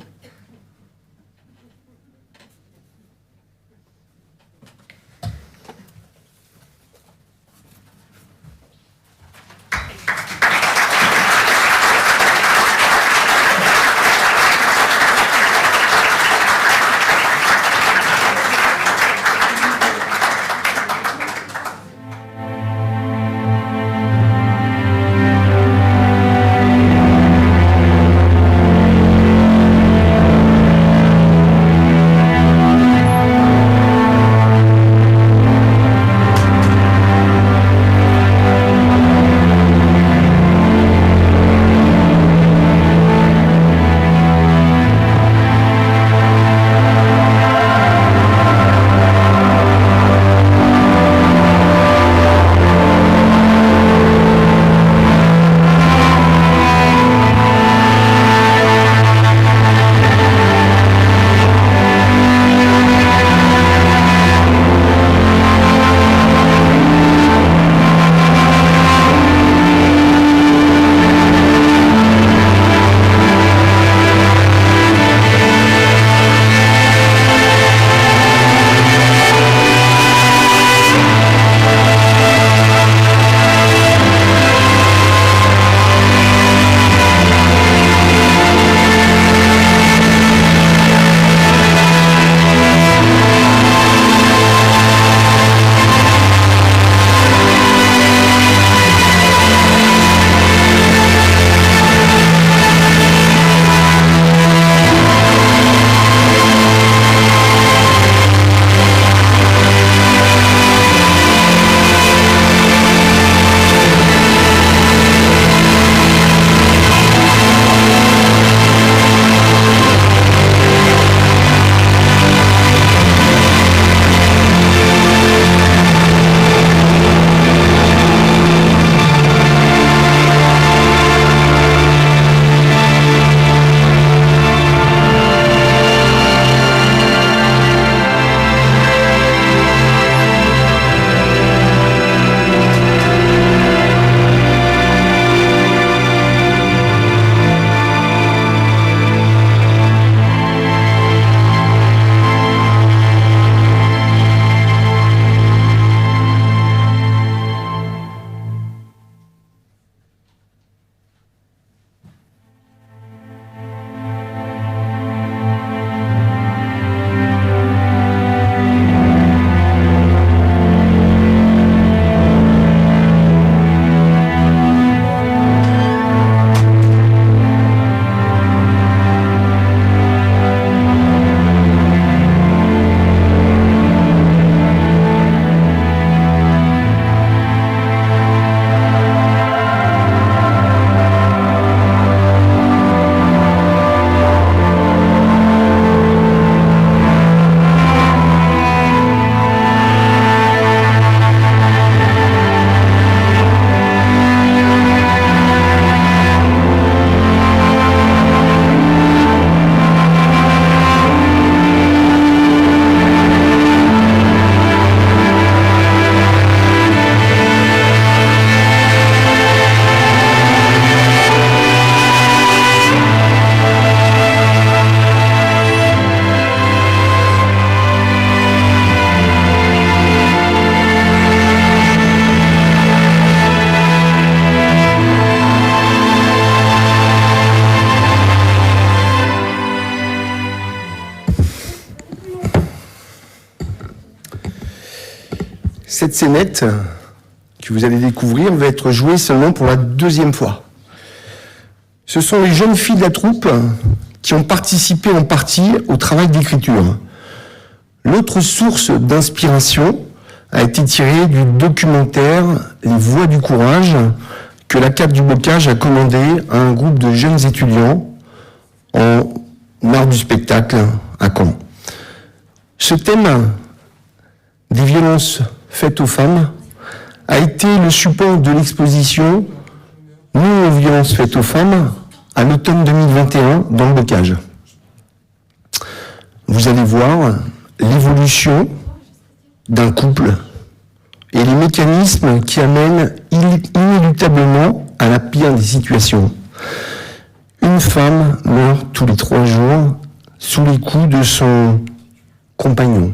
cette scénette que vous allez découvrir va être jouée seulement pour la 2e fois. Ce sont les jeunes filles de la troupe qui ont participé en partie au travail d'écriture. L'autre source d'inspiration a été tirée du documentaire Les Voix du courage que la CAP du Bocage a commandé à un groupe de jeunes étudiants en art du spectacle à Caen. Ce thème des violences faites aux femmes a été le support de l'exposition Nous aux violences faites aux femmes à l'automne 2021 dans le Bocage. Vous allez voir l'évolution d'un couple et les mécanismes qui amènent inéluctablement à la pire des situations. Une femme meurt tous les 3 jours sous les coups de son compagnon.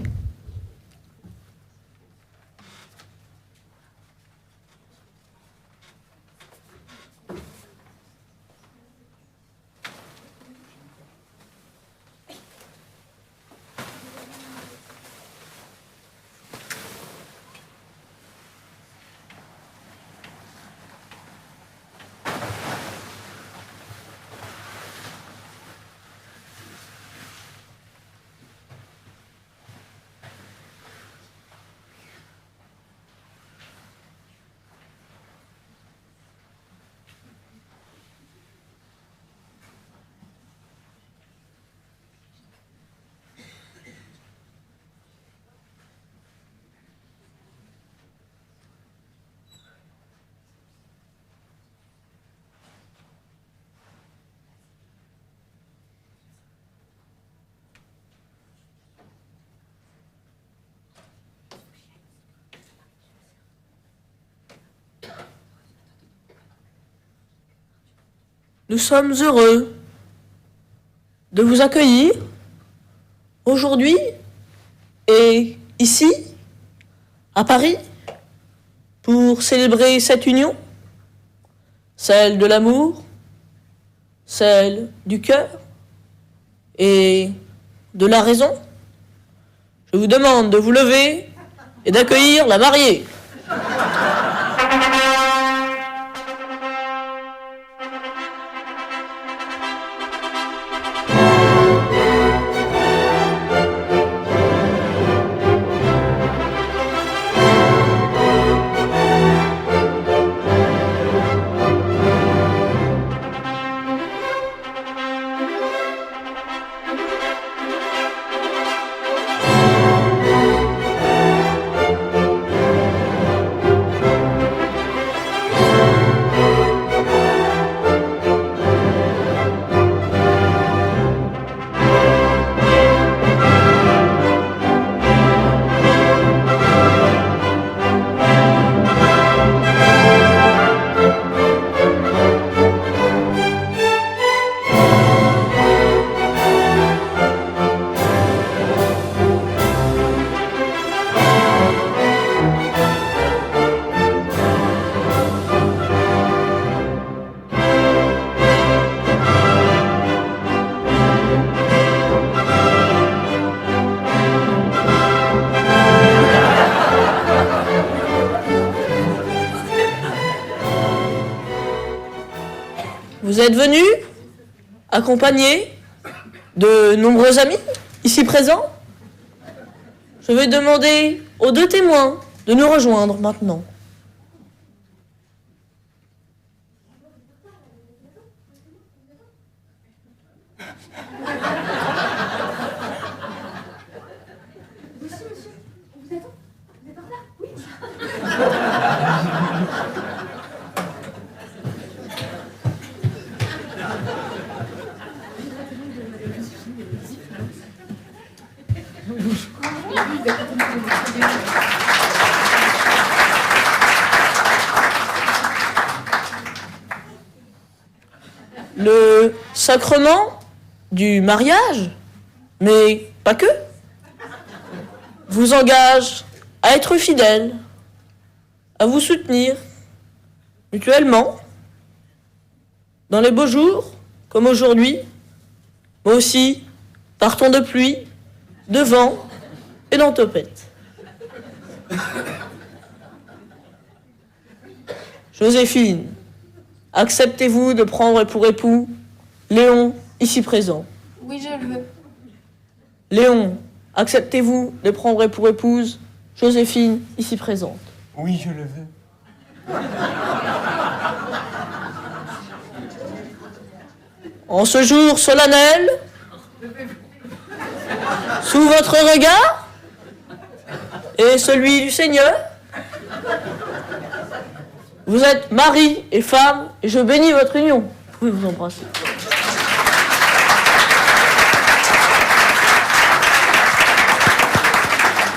Nous sommes heureux de vous accueillir aujourd'hui et ici, à Paris, pour célébrer cette union, celle de l'amour, celle du cœur et de la raison. Je vous demande de vous lever et d'accueillir la mariée. Vous êtes venus accompagnés de nombreux amis ici présents. Je vais demander aux 2 témoins de nous rejoindre maintenant. Le sacrement du mariage, mais pas que, vous engage à être fidèles, à vous soutenir mutuellement, dans les beaux jours, comme aujourd'hui, mais aussi par temps de pluie, de vent et d'entopette. Joséphine, acceptez-vous de prendre pour époux Léon, ici présent? Oui, je le veux. Léon, acceptez-vous de prendre pour épouse Joséphine, ici présente? Oui, je le veux. En ce jour solennel, sous votre regard et celui du Seigneur, vous êtes mari et femme, et je bénis votre union. Vous pouvez vous embrasser.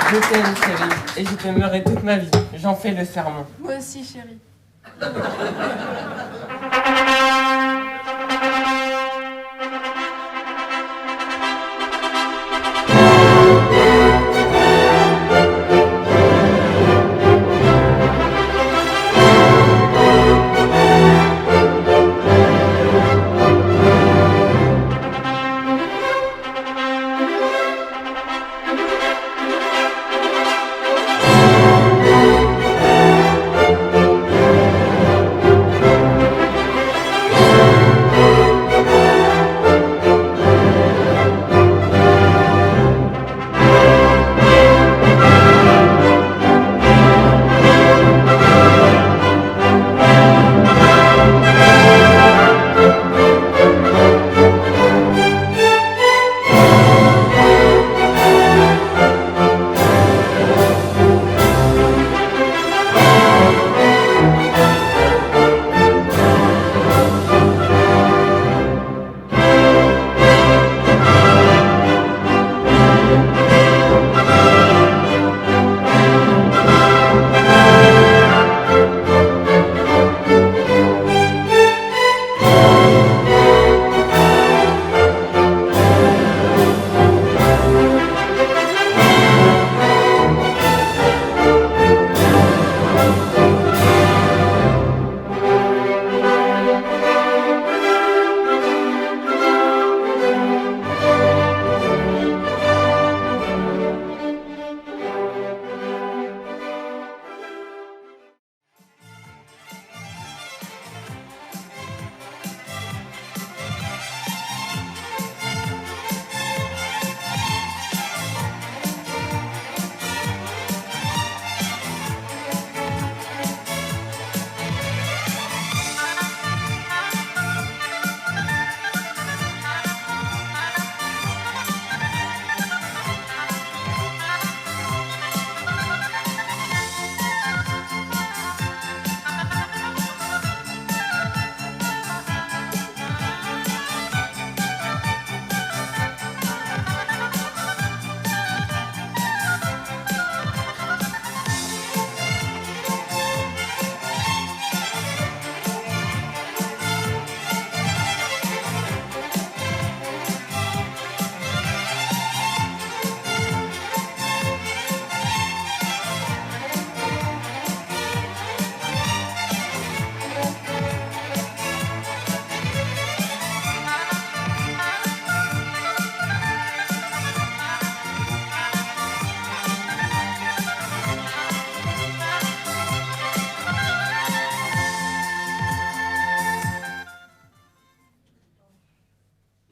Je t'aime, chérie, et je t'aimerai toute ma vie. J'en fais le serment. Moi aussi, chérie.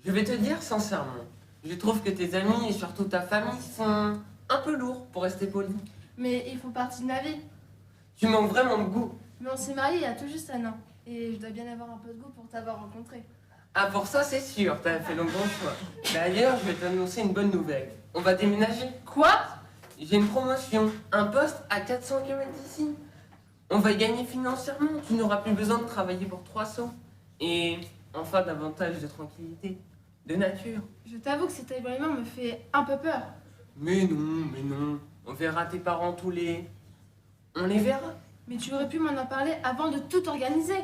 Je vais te dire sincèrement, je trouve que tes amis et surtout ta famille sont un peu lourds pour rester poli. Mais ils font partie de ma vie. Tu manques vraiment de goût. Mais on s'est mariés il y a tout juste un an. Et je dois bien avoir un peu de goût pour t'avoir rencontré. Ah, pour ça, c'est sûr, t'as fait le bon choix. D'ailleurs, je vais t'annoncer une bonne nouvelle. On va déménager. Quoi? J'ai une promotion, un poste à 400 km d'ici. On va y gagner financièrement, tu n'auras plus besoin de travailler pour 3 sous. Et enfin, davantage de tranquillité, de nature. Je t'avoue que cet éloignement me fait un peu peur. Mais non, on verra tes parents tous les... On les verra. Mais tu aurais pu m'en parler avant de tout organiser.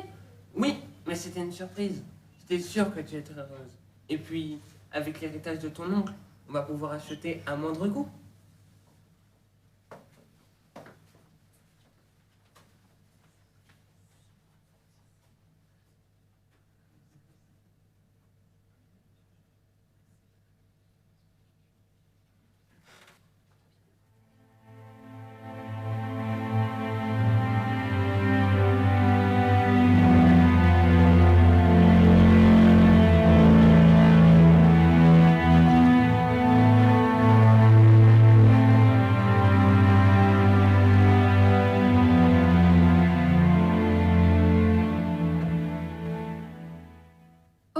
Oui, mais c'était une surprise. J'étais sûre que tu étais heureuse. Et puis, avec l'héritage de ton oncle, on va pouvoir acheter à moindre coût.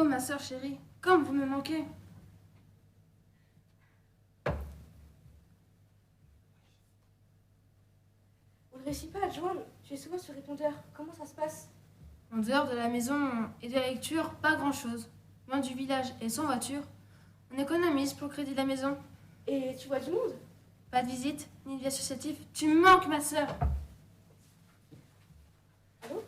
Oh, ma sœur chérie, comme vous me manquez. On ne réussit pas à te joindre. Tu es souvent sur répondeur. Comment ça se passe? En dehors de la maison et de la lecture, pas grand-chose. Loin du village et sans voiture, on économise pour le crédit de la maison. Et tu vois du monde? Pas de visite, ni de vie associative. Tu me manques, ma sœur. Allô?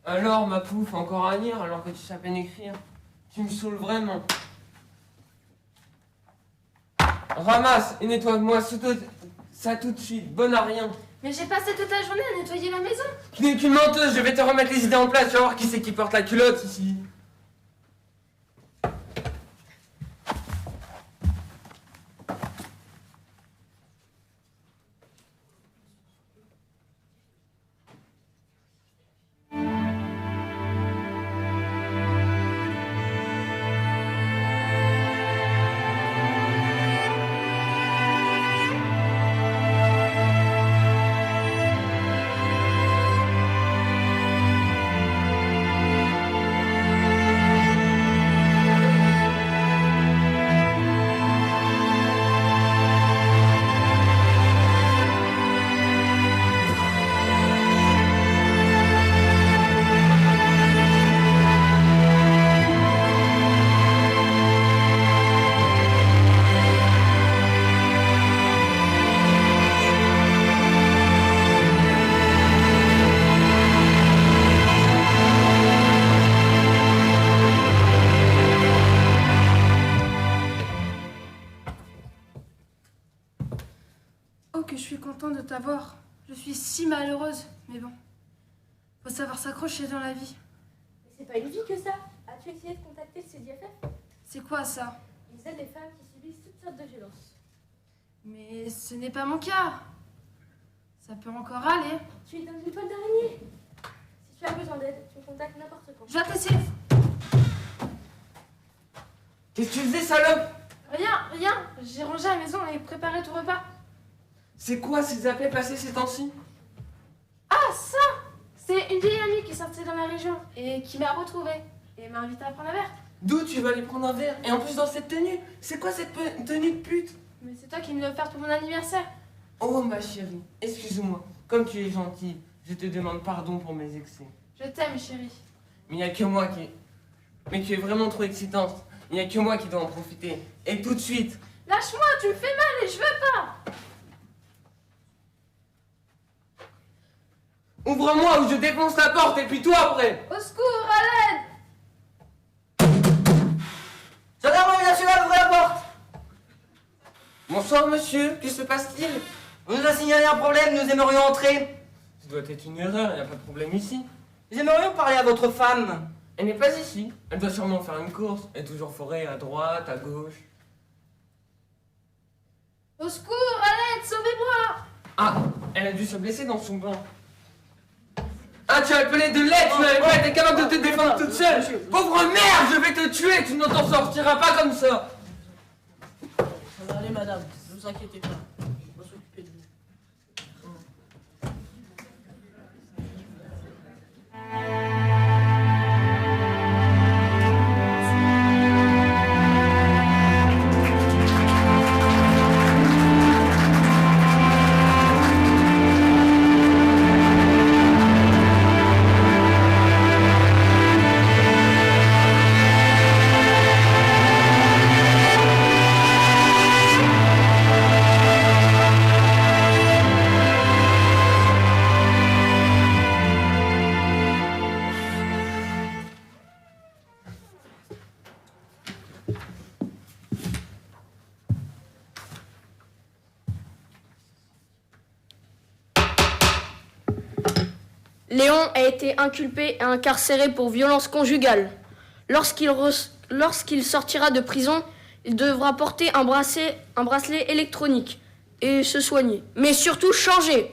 Alors, ma pouffe, encore à lire alors que tu sais à peine écrire. Tu me saoules vraiment. Ramasse et nettoie-moi ça tout de suite. Bonne à rien. Mais j'ai passé toute la journée à nettoyer la maison. Tu n'es qu'une menteuse, je vais te remettre les idées en place. Tu vas voir qui c'est qui porte la culotte ici. Oh, que je suis contente de t'avoir. Je suis si malheureuse. Mais bon, faut savoir s'accrocher dans la vie. Mais c'est pas une vie que ça. As-tu essayé de contacter le CDFF? C'est quoi ça? Ils aident les femmes qui subissent toutes sortes de violences. Mais ce n'est pas mon cas. Ça peut encore aller. Tu es dans une toile d'araignée. Si tu as besoin d'aide, tu me contactes n'importe quand. Je vais te laisser. Qu'est-ce que tu faisais, salope? Rien. J'ai rangé la maison et préparé ton repas. C'est quoi ces appels passés ces temps-ci? Ah, ça! C'est une vieille amie qui est sortie dans la région et qui m'a retrouvée et m'a invitée à prendre un verre. D'où tu vas aller prendre un verre? Et en plus dans cette tenue? C'est quoi cette tenue de pute? Mais c'est toi qui me l'as offert pour mon anniversaire. Oh ma chérie, excuse-moi. Comme tu es gentille, je te demande pardon pour mes excès. Je t'aime, chérie. Mais il n'y a que moi qui... Mais tu es vraiment trop excitante. Il n'y a que moi qui dois en profiter. Et tout de suite. Lâche-moi, tu me fais mal et je veux pas. Ouvre-moi ou je défonce la porte et puis toi après. Au secours, à l'aide. Gendarmerie nationale, ouvrez la porte! Bonsoir monsieur, que se passe-t-il? On nous a signalé un problème, nous aimerions entrer. Ça doit être une erreur, il n'y a pas de problème ici. Nous aimerions parler à votre femme. Elle n'est pas ici. Elle doit sûrement faire une course. Elle est toujours forée à droite, à gauche. Au secours, à l'aide, sauvez-moi. Ah, elle a dû se blesser dans son bain. Ah, tu as appelé de l'aide, tu n'avais pas été capable de te défendre toute seule. Pauvre merde, je vais te tuer, tu ne t'en sortiras pas comme ça. Ça va aller, madame, ne vous inquiétez pas. On va s'occuper de vous. Léon a été inculpé et incarcéré pour violence conjugale. Lorsqu'il sortira de prison, il devra porter un bracelet électronique et se soigner. Mais surtout changer.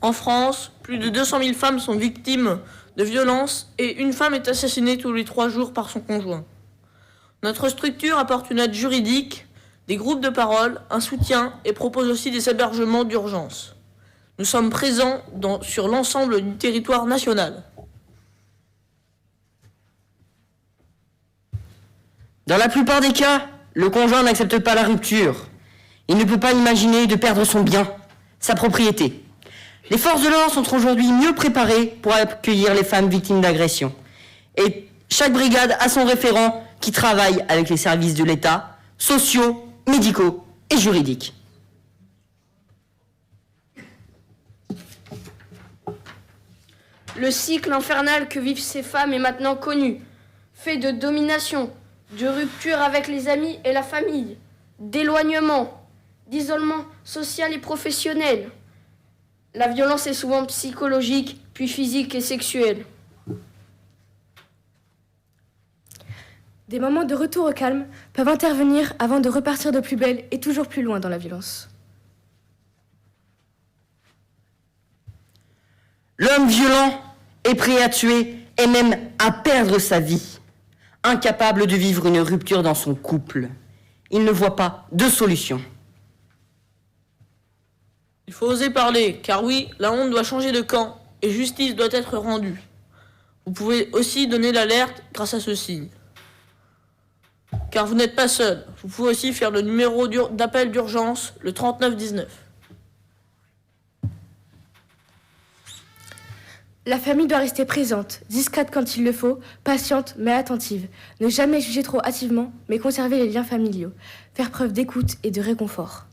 En France, plus de 200 000 femmes sont victimes de violences et une femme est assassinée tous les 3 jours par son conjoint. Notre structure apporte une aide juridique, des groupes de parole, un soutien et propose aussi des hébergements d'urgence. Nous sommes présents sur l'ensemble du territoire national. Dans la plupart des cas, le conjoint n'accepte pas la rupture. Il ne peut pas imaginer de perdre son bien, sa propriété. Les forces de l'ordre sont aujourd'hui mieux préparées pour accueillir les femmes victimes d'agression. Et chaque brigade a son référent qui travaille avec les services de l'État, sociaux, médicaux et juridiques. Le cycle infernal que vivent ces femmes est maintenant connu, fait de domination, de rupture avec les amis et la famille, d'éloignement, d'isolement social et professionnel. La violence est souvent psychologique, puis physique et sexuelle. Des moments de retour au calme peuvent intervenir avant de repartir de plus belle et toujours plus loin dans la violence. L'homme violent est prêt à tuer et même à perdre sa vie. Incapable de vivre une rupture dans son couple, il ne voit pas de solution. Il faut oser parler, car oui, la honte doit changer de camp et justice doit être rendue. Vous pouvez aussi donner l'alerte grâce à ce signe. Car vous n'êtes pas seul. Vous pouvez aussi faire le numéro d'appel d'urgence, le 3919. La famille doit rester présente, discrète quand il le faut, patiente mais attentive. Ne jamais juger trop hâtivement, mais conserver les liens familiaux. Faire preuve d'écoute et de réconfort.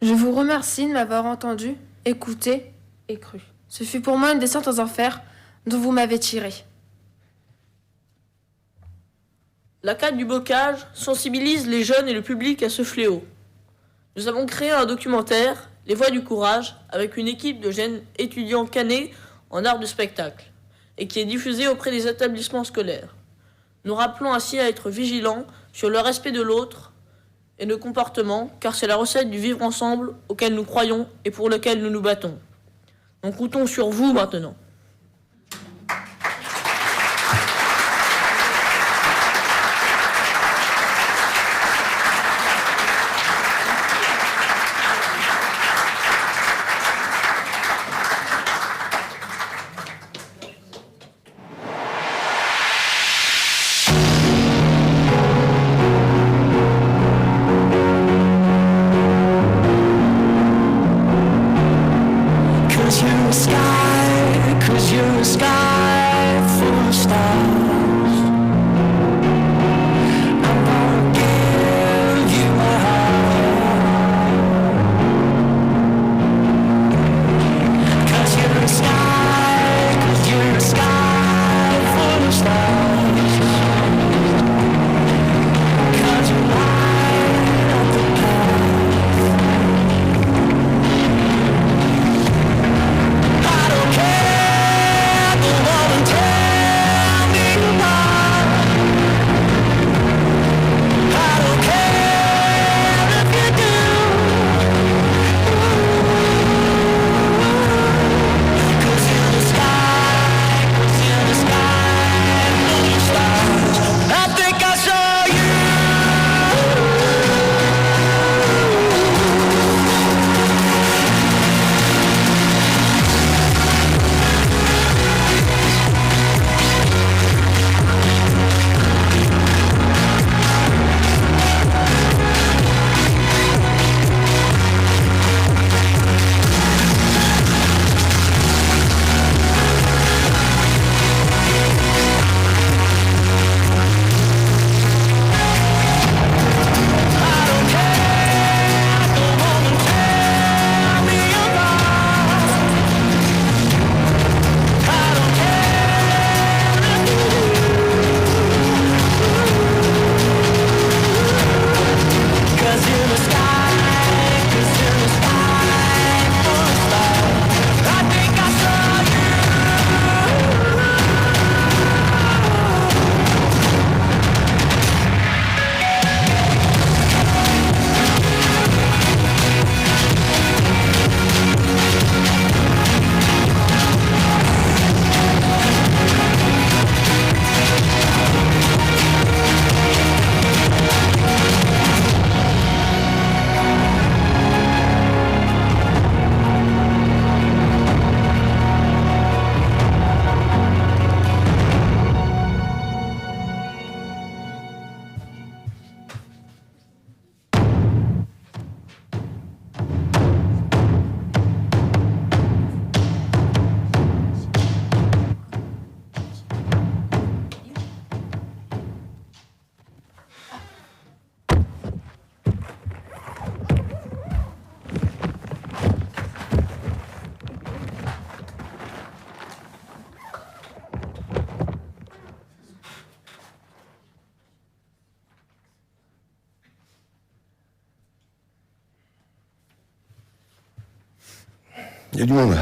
Je vous remercie de m'avoir entendu, écouté et cru. Ce fut pour moi une descente aux enfers dont vous m'avez tiré. La 4 du bocage sensibilise les jeunes et le public à ce fléau. Nous avons créé un documentaire, Les Voix du Courage, avec une équipe de jeunes étudiants canés en art de spectacle, et qui est diffusé auprès des établissements scolaires. Nous rappelons ainsi à être vigilants sur le respect de l'autre et nos comportements, car c'est la recette du vivre ensemble auquel nous croyons et pour lequel nous nous battons. Donc comptons sur vous maintenant. Il y a du monde.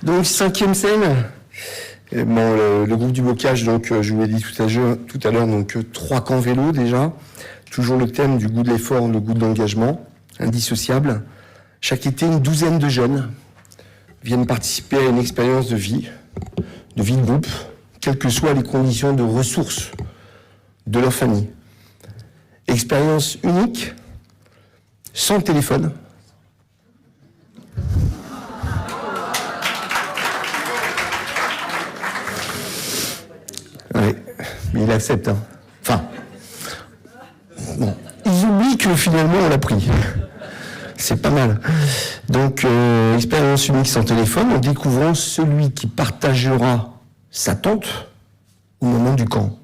Donc, 5e scène. Bon, le groupe du bocage, donc, je vous l'ai dit tout à l'heure, donc 3 camps vélo déjà. Toujours le thème du goût de l'effort, le goût de l'engagement, indissociable. Chaque été, une douzaine de jeunes viennent participer à une expérience de vie de groupe, quelles que soient les conditions de ressources de leur famille. Expérience unique, sans téléphone. Oui, mais il accepte. Hein. Enfin, bon, ils oublient que finalement on l'a pris. C'est pas mal. Donc, expérience unique sans téléphone, en découvrant celui qui partagera sa tente au moment du camp.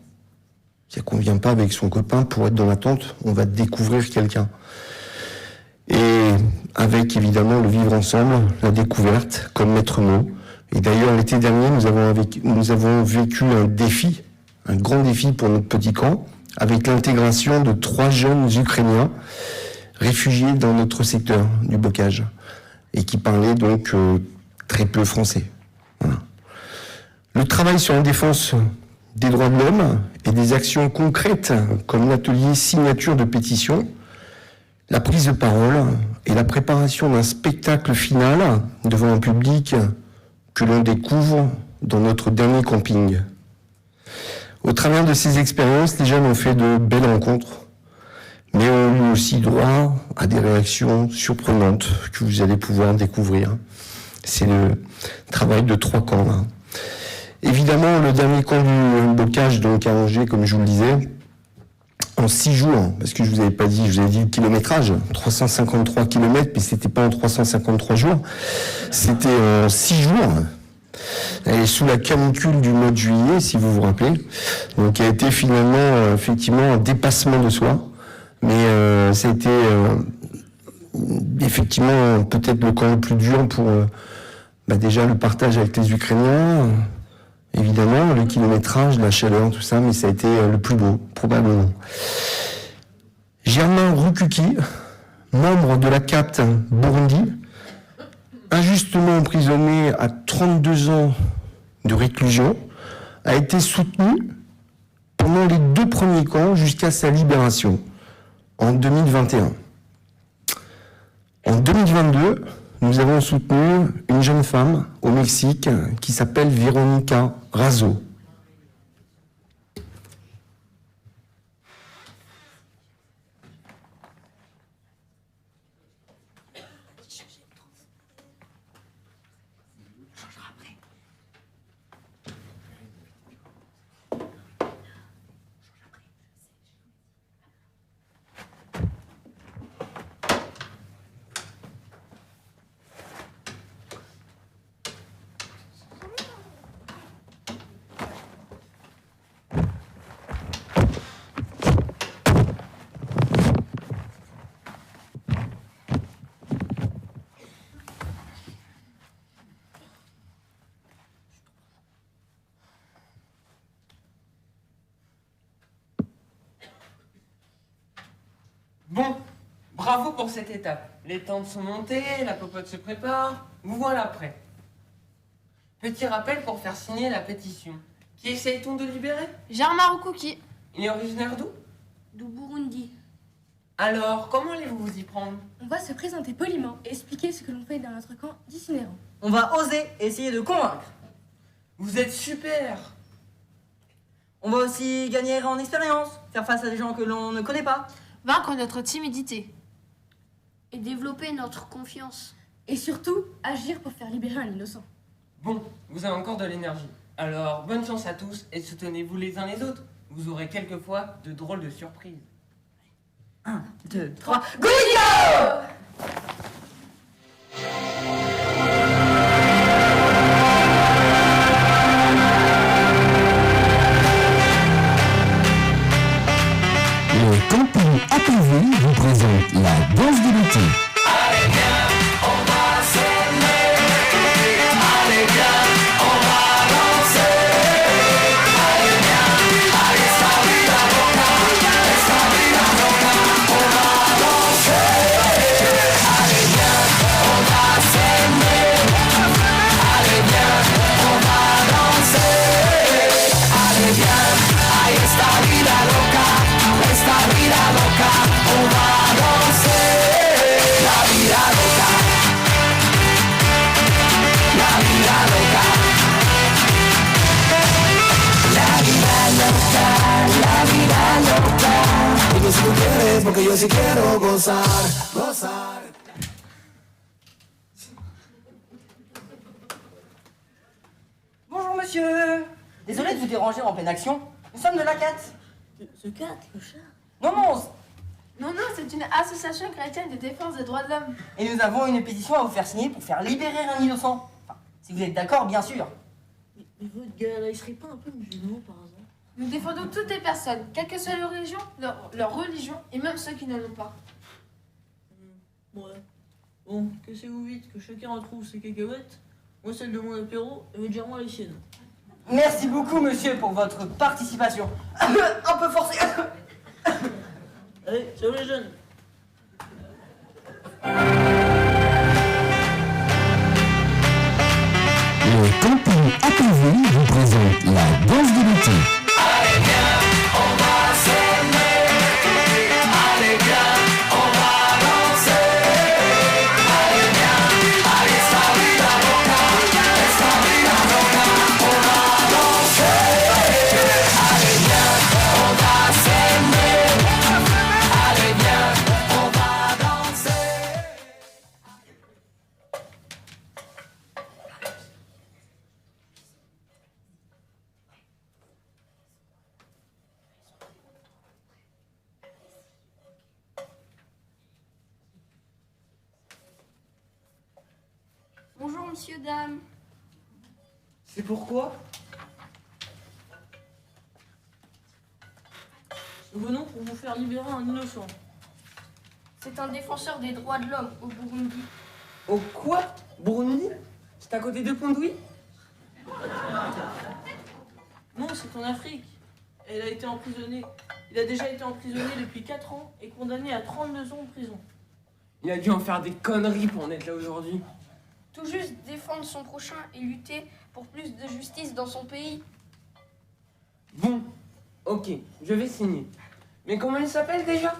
C'est-à-dire qu'on ne vient pas avec son copain pour être dans la tente, on va découvrir quelqu'un. Et avec évidemment le vivre ensemble, la découverte comme maître mot. Et d'ailleurs, l'été dernier, nous avons vécu un défi, un grand défi pour notre petit camp, avec l'intégration de 3 jeunes Ukrainiens réfugiés dans notre secteur du bocage, et qui parlaient donc très peu français. Voilà. Le travail sur la défense des droits de l'homme et des actions concrètes, comme l'atelier signature de pétition, la prise de parole et la préparation d'un spectacle final devant un public que l'on découvre dans notre dernier camping. Au travers de ces expériences, les jeunes ont fait de belles rencontres, mais ont eu aussi droit à des réactions surprenantes que vous allez pouvoir découvrir. C'est le travail de 3 camps. Là. Évidemment, le dernier camp du bocage, donc à Angers, comme je vous le disais, en 6 jours, parce que je vous avais pas dit, je vous avais dit le kilométrage, 353 km, mais c'était pas en 353 jours, c'était en 6 jours. Et sous la canicule du mois de juillet, si vous vous rappelez, donc a été finalement, effectivement, un dépassement de soi. Mais ça a été effectivement peut-être le camp le plus dur pour déjà le partage avec les Ukrainiens, évidemment, le kilométrage, la chaleur, tout ça, mais ça a été le plus beau, probablement. Germain Rukuki, membre de la CAPT Burundi, injustement emprisonné à 32 ans de réclusion, a été soutenu pendant les 2 premiers camps jusqu'à sa libération. En 2021. En 2022, nous avons soutenu une jeune femme au Mexique qui s'appelle Véronica Razo. Bon, bravo pour cette étape. Les tentes sont montées, la popote se prépare, vous voilà prêt. Petit rappel pour faire signer la pétition. Qui essaye-t-on de libérer? Germain Rukuki. Il est originaire d'où? Du Burundi. Alors, comment allez-vous vous y prendre? On va se présenter poliment et expliquer ce que l'on fait dans notre camp d'itinérants. On va oser essayer de convaincre. Vous êtes super! On va aussi gagner en expérience, faire face à des gens que l'on ne connaît pas. Vaincre notre timidité. Et développer notre confiance. Et surtout, agir pour faire libérer un innocent. Bon, vous avez encore de l'énergie. Alors, bonne chance à tous et soutenez-vous les uns les autres. Vous aurez quelquefois de drôles de surprises. 1, 2, 3, Go! Le camping Appelville vous présente la danse de l'été. Allez viens, on va s'aimer. Allez viens, on va danser. Allez viens, allez esta vida loca, on va danser. Allez tú quieres, porque yo sí quiero gozar, gozar. Bonjour monsieur. Désolé de vous déranger en pleine action. Nous sommes de la CAT. The Cat, le chat. Non, Non, c'est une association chrétienne de défense des droits de l'homme. et nous avons une pétition à vous faire signer pour faire libérer un innocent. Enfin, si vous êtes d'accord, bien sûr. Mais votre gars, là, il serait pas un peu musulman par hasard? Nous défendons toutes les personnes, quelle que soit leur religion, leur religion, et même ceux qui ne l'ont pas. Ouais. Bon, cassez-vous vite, que chacun retrouve ses cacahuètes. Moi, celle de mon apéro, et légèrement les siennes. Merci beaucoup monsieur pour votre participation. Un peu forcée. Allez, ciao les jeunes. Le camping Appleville vous présente la danse de l'été. Allez viens, on va s'aimer. Allez viens, on va danser. Allez viens, allez esta vida loca, esta vida loca, on va danser. Allez viens, on va s'aimer. Allez viens, on va danser. Bonjour, monsieur, dame. C'est pourquoi? Nous venons pour vous faire libérer un innocent. C'est un défenseur des droits de l'homme au Burundi. Au quoi? Burundi? C'est à côté de Pondouille? Non, c'est en Afrique. Elle a été emprisonnée. Il a déjà été emprisonné depuis 4 ans et condamné à 32 ans de prison. Il a dû en faire des conneries pour en être là aujourd'hui. Tout juste défendre son prochain et lutter pour plus de justice dans son pays. Bon, ok, je vais signer. Mais comment il s'appelle déjà?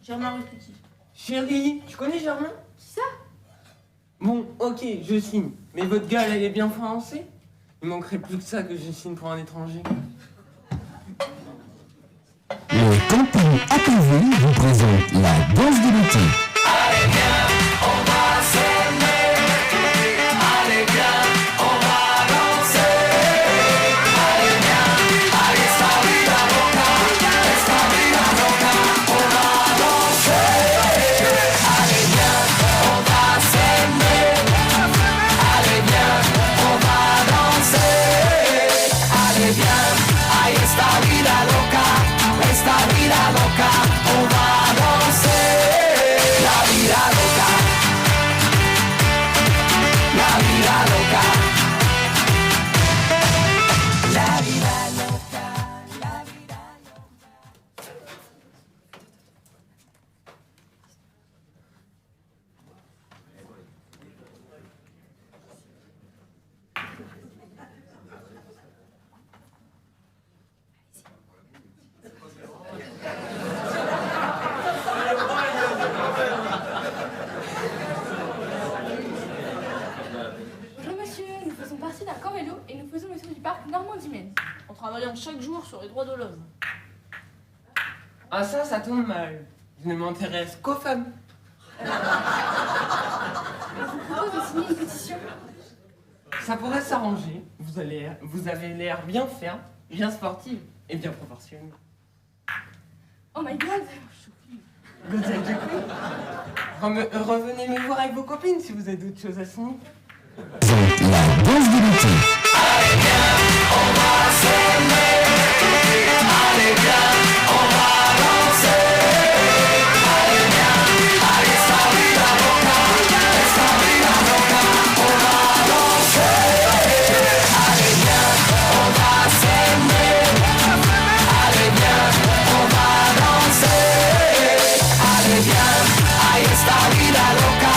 Germain Petit. Chérie, tu connais Germain? Qui ça? Bon, ok, je signe. Mais votre gars, elle est bien français? Il manquerait plus que ça que je signe pour un étranger. Le camping Appleville vous présente la danse de l'été. Allez viens, on va s'aimer. Allez viens, on va danser. Allez viens, allez esta vida loca, esta vida loca, on va danser. Allez viens, on va s'aimer. Allez viens, on va danser. Allez viens, ay esta vida loca, on va danser. La vida loca, la vida loca, la vida loca, la vida loca. Bonjour monsieur, nous faisons partie d'un camp vélo et nous faisons le tour du parc Normandie-Maine. En travaillant chaque jour sur les droits de l'homme. Ah ça tombe mal. Je ne m'intéresse qu'aux femmes. Je vous propose de signer une pétition. Ça pourrait s'arranger. Vous avez l'air bien ferme, bien sportive et bien proportionnée. Oh my god. Revenez me voir avec vos copines si vous avez d'autres choses à signer. La danse de l'été. Allez viens, on va s'aimer. Allez viens, on va danser. Allez viens, allez esta vida loca, esta vida loca, on va danser. Allez viens, on va s'aimer. Allez viens, on va danser. Allez viens, ay esta vida loca,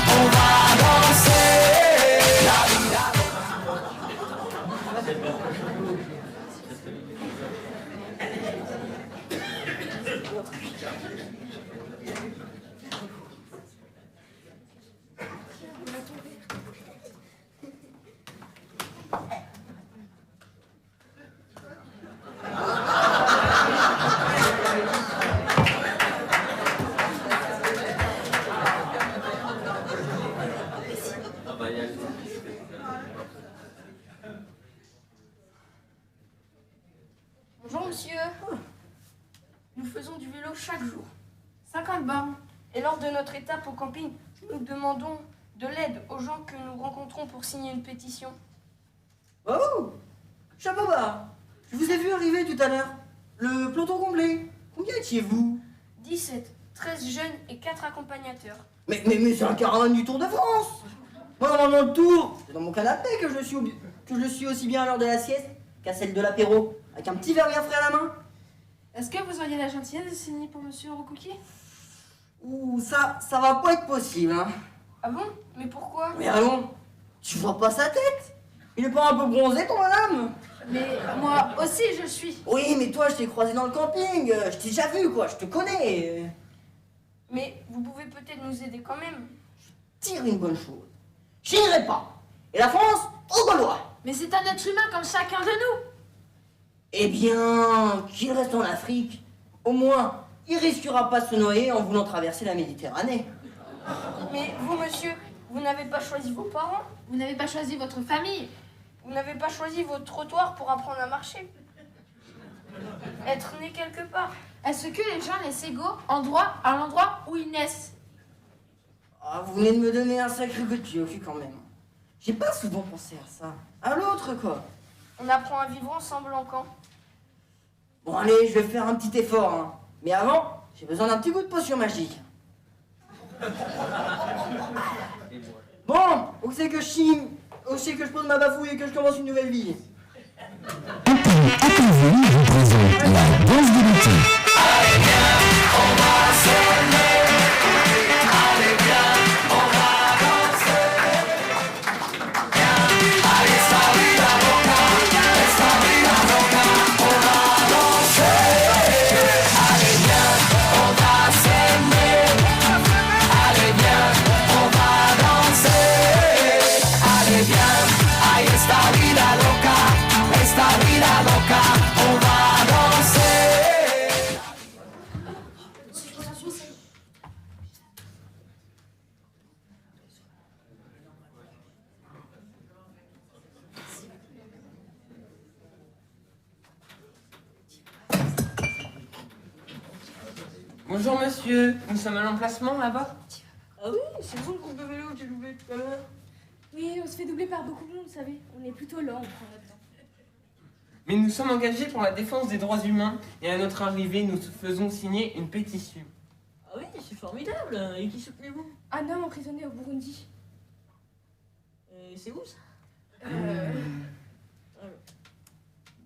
on va danser. La vida nous faisons du vélo chaque jour. 50 bornes. Et lors de notre étape au camping, nous demandons de l'aide aux gens que nous rencontrons pour signer une pétition. Oh, chapeau bas. Je vous ai vu arriver tout à l'heure. Le peloton complet. Combien étiez-vous? 17, 13 jeunes et 4 accompagnateurs. Mais c'est un caravane du Tour de France. Moi, dans le Tour, c'est dans mon canapé que je le suis aussi bien à l'heure de la sieste qu'à celle de l'apéro, avec un petit verre bien frais à la main. Est-ce que vous auriez la gentillesse de signer pour Monsieur Rokuki? Ouh, ça va pas être possible, hein. Ah bon? Mais pourquoi? Mais allons, tu vois pas sa tête? Il est pas un peu bronzé, ton madame? Mais moi aussi je suis. Oui, mais toi, je t'ai croisé dans le camping. Je t'ai déjà vu, quoi, je te connais. Mais vous pouvez peut-être nous aider quand même. Tire une bonne chose. Je n'irai pas. Et la France, aux Gaulois. Mais c'est un être humain comme chacun de nous. Eh bien, qu'il reste en Afrique. Au moins, il risquera pas de se noyer en voulant traverser la Méditerranée. Mais vous, monsieur, vous n'avez pas choisi vos parents? Vous n'avez pas choisi votre famille. Vous n'avez pas choisi votre trottoir pour apprendre à marcher? Être né quelque part. Est-ce que les gens naissent égaux en droit à l'endroit où ils naissent? Ah, vous venez de me donner un sacré coup de pied au cul quand même. J'ai pas souvent pensé à ça. À l'autre, quoi. On apprend à vivre ensemble en camp. Bon, allez, je vais faire un petit effort, hein. Mais avant, j'ai besoin d'un petit coup de potion magique. Bon, où c'est que je chine, où c'est que je pose ma bafouille et que je commence une nouvelle vie. APV vous présente la danse de l'été. Allez viens, on va s'aimer. Allez viens, on va danser. Viens, allez esta vida loca, on va danser. Allez viens, on va s'aimer. Allez viens, on va danser. Allez viens, ay esta vida loca, on va danser. Bonjour monsieur, nous sommes à l'emplacement là-bas? Ah oui, c'est vous le groupe de vélo que j'ai loupé tout à l'heure. Oui, on se fait doubler par beaucoup de monde, vous savez. On est plutôt lent, on prend notre temps. Mais nous sommes engagés pour la défense des droits humains et à notre arrivée, nous faisons signer une pétition. Ah oui, c'est formidable. Et qui soutenez-vous? Un homme emprisonné au Burundi. Et c'est où ça? Alors,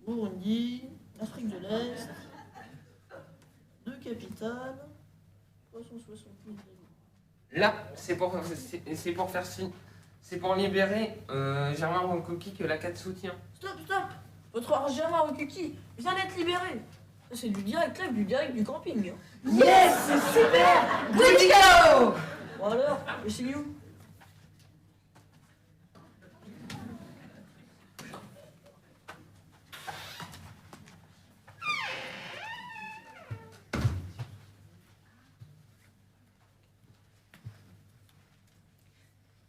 Burundi, Afrique de l'Est, 2 capitales, 360 000 habitants. Là, c'est pour faire signe. C'est pour libérer Germain Rokuki que la CAT soutient. Stop, stop. Votre Germain Rokuki vient d'être libéré. Ça, c'est du direct live, du direct du camping. Yes, c'est super. Good to go. Bon alors, et c'est où?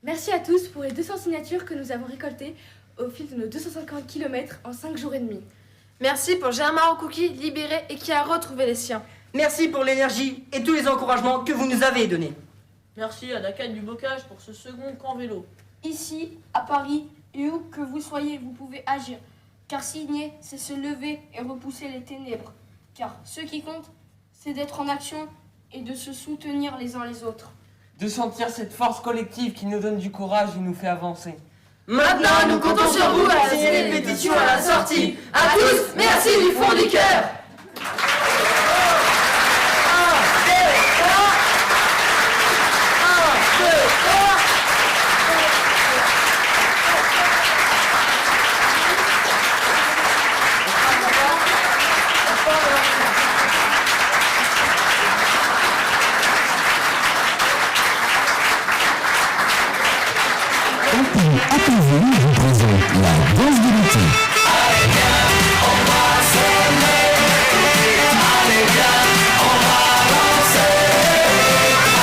Merci à tous pour les 200 signatures que nous avons récoltées au fil de nos 250 km en 5 jours et demi. Merci pour Germain Rokuki, libéré et qui a retrouvé les siens. Merci pour l'énergie et tous les encouragements que vous nous avez donnés. Merci à Dakar du Bocage pour ce second camp vélo. Ici, à Paris, et où que vous soyez, vous pouvez agir. Car signer, c'est se lever et repousser les ténèbres. Car ce qui compte, c'est d'être en action et de se soutenir les uns les autres. De sentir cette force collective qui nous donne du courage et nous fait avancer. Maintenant, nous comptons sur vous à signer les pétitions à la sortie. À tous, merci du fond du cœur. APV vous présente la danse de l'été. Allez viens, on va s'aimer. Allez viens, on va danser.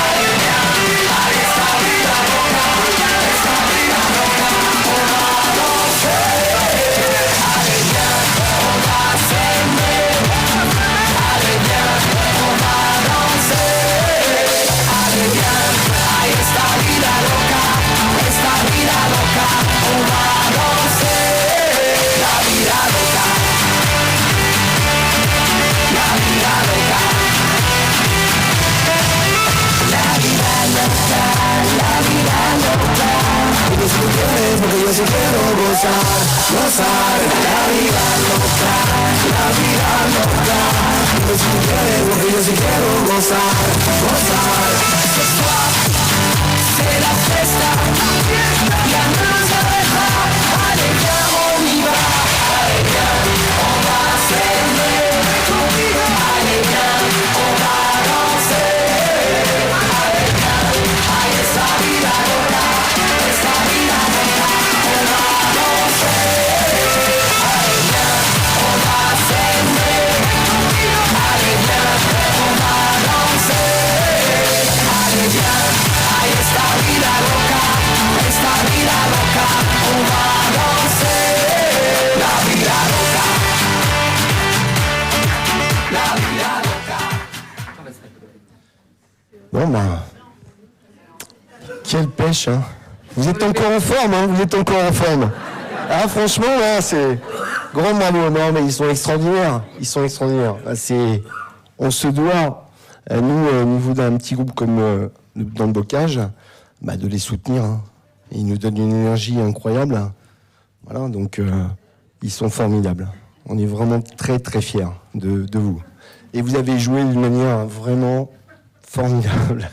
Allez viens, allez esta vida loca, on va danser. Allez viens, on va s'aimer. Bon ben, quelle pêche, hein. Vous êtes encore en forme, hein, vous êtes encore en forme. Ah franchement, là, c'est grand bravo. Non mais ils sont extraordinaires, Ah, on se doit, nous, au niveau d'un petit groupe comme dans le bocage, bah, de les soutenir. Hein. Ils nous donnent une énergie incroyable. Voilà, donc ils sont formidables. On est vraiment très très fiers de vous. Et vous avez joué d'une manière vraiment formidable.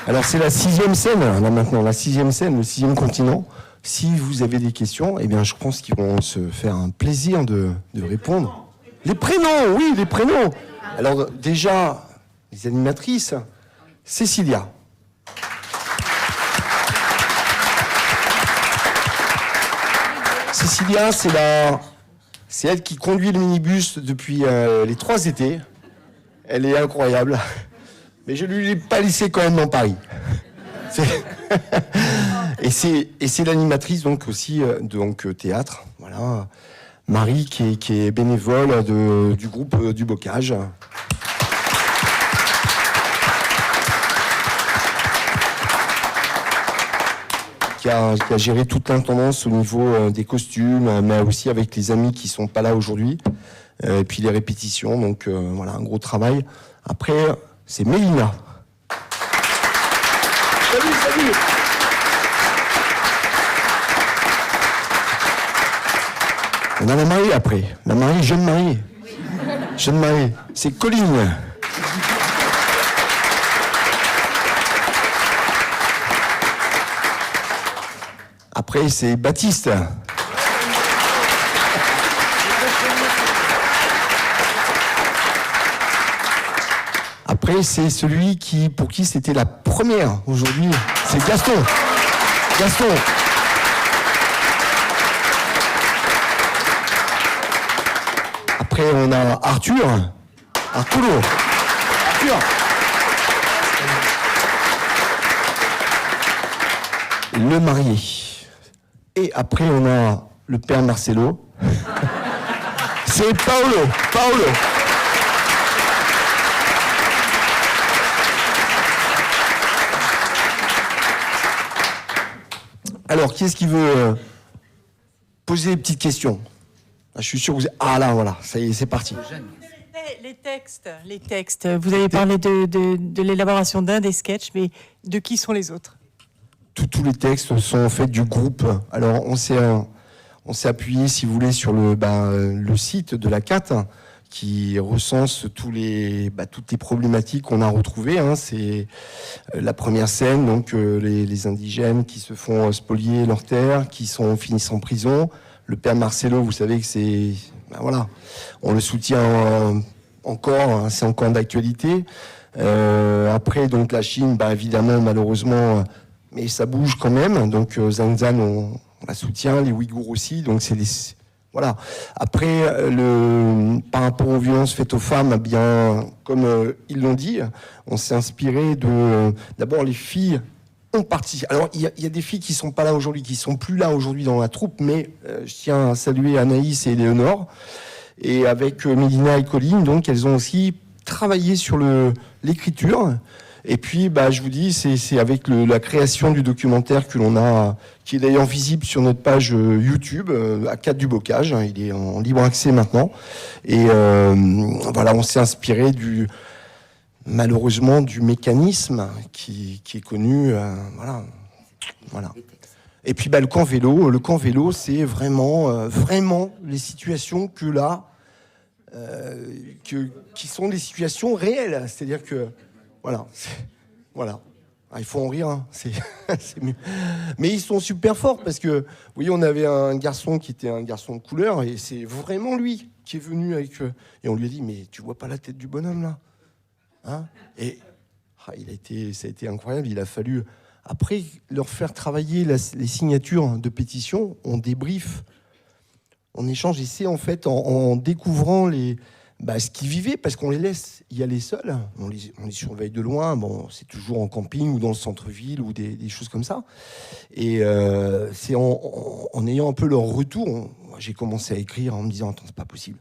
Alors c'est la 6e scène, là maintenant, la 6e scène, le 6e continent. Si vous avez des questions, eh bien je pense qu'ils vont se faire un plaisir de répondre. Les prénoms, oui, les prénoms. Alors déjà, les animatrices, Cécilia. Cécilia, c'est elle qui conduit le minibus depuis les 3 étés. Elle est incroyable. Mais je ne lui ai pas laissé quand même dans Paris. Et c'est l'animatrice donc aussi théâtre. Voilà. Marie qui est bénévole du groupe du Bocage. Qui a géré toute l'intendance au niveau des costumes, mais aussi avec les amis qui sont pas là aujourd'hui. Et puis les répétitions, donc voilà, un gros travail. Après, c'est Mélina. Salut. On a la mariée après. La mariée, jeune mariée. Jeune mariée. C'est Colline. Après, c'est Baptiste. Après, c'est celui pour qui c'était la première aujourd'hui. C'est Gaston. Après, on a Arthur. Le marié. Et après, on a le père Marcelo. C'est Paolo. Alors, qui est-ce qui veut poser des petites questions? Je suis sûr que vous... Ah là, voilà, ça y est, c'est parti. Les textes. Vous avez parlé de l'élaboration d'un des sketchs, mais de qui sont les autres? Tous les textes sont en fait du groupe. Alors, on s'est appuyé, si vous voulez, sur le site de la CAT, qui recense toutes les problématiques qu'on a retrouvées. Hein. C'est la première scène, donc les indigènes qui se font spolier leurs terres, qui finissent en prison. Le père Marcelo, vous savez que c'est... voilà, on le soutient encore, hein, c'est encore d'actualité. Après, donc la Chine, évidemment, malheureusement, mais ça bouge quand même. Donc Zanzan, on la soutient, les Ouïghours aussi. Donc c'est voilà. Après, par rapport aux violences faites aux femmes, bien, comme ils l'ont dit, on s'est inspiré d'abord les filles ont parti. Alors, il y a des filles qui sont pas là aujourd'hui, qui sont plus là aujourd'hui dans la troupe, mais je tiens à saluer Anaïs et Éléonore. Et avec Mélina et Colline, donc, elles ont aussi travaillé sur l'écriture. Et puis, je vous dis, c'est avec la création du documentaire que l'on a, qui est d'ailleurs visible sur notre page YouTube, à 4 du Bocage. Hein, il est en libre accès maintenant. Et voilà, on s'est inspiré malheureusement du mécanisme qui est connu. Voilà. Et puis, le camp vélo. Le camp vélo, c'est vraiment les situations que là, qui sont des situations réelles. C'est-à-dire que voilà. Ah, il faut en rire, hein. C'est mieux. Mais ils sont super forts parce que, vous voyez, on avait un garçon qui était un garçon de couleur et c'est vraiment lui qui est venu avec eux. Et on lui a dit, mais tu vois pas la tête du bonhomme là, hein? Et ça a été incroyable. Il a fallu après leur faire travailler les signatures de pétition. On débrief, on échange et c'est en fait en découvrant ce qu'ils vivaient, parce qu'on les laisse y aller seuls, on les surveille de loin, c'est toujours en camping ou dans le centre-ville ou des choses comme ça. Et c'est en ayant un peu leur retour, j'ai commencé à écrire en me disant, attends, c'est pas possible.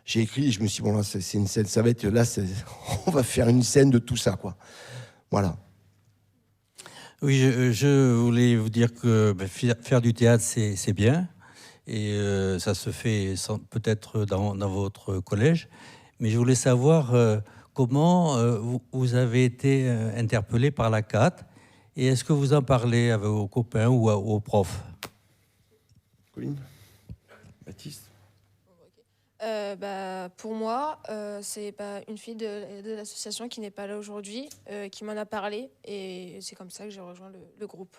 J'ai écrit et je me suis dit, bon là, c'est une scène, ça va être, là, on va faire une scène de tout ça, quoi. Voilà. Oui, je voulais vous dire que faire du théâtre, c'est bien. Et ça se fait peut-être dans votre collège. Mais je voulais savoir comment vous avez été interpellé par la CAT et est-ce que vous en parlez avec vos copains ou aux profs? Colline? Baptiste? Pour moi, c'est une fille de l'association qui n'est pas là aujourd'hui qui m'en a parlé et c'est comme ça que j'ai rejoint le groupe.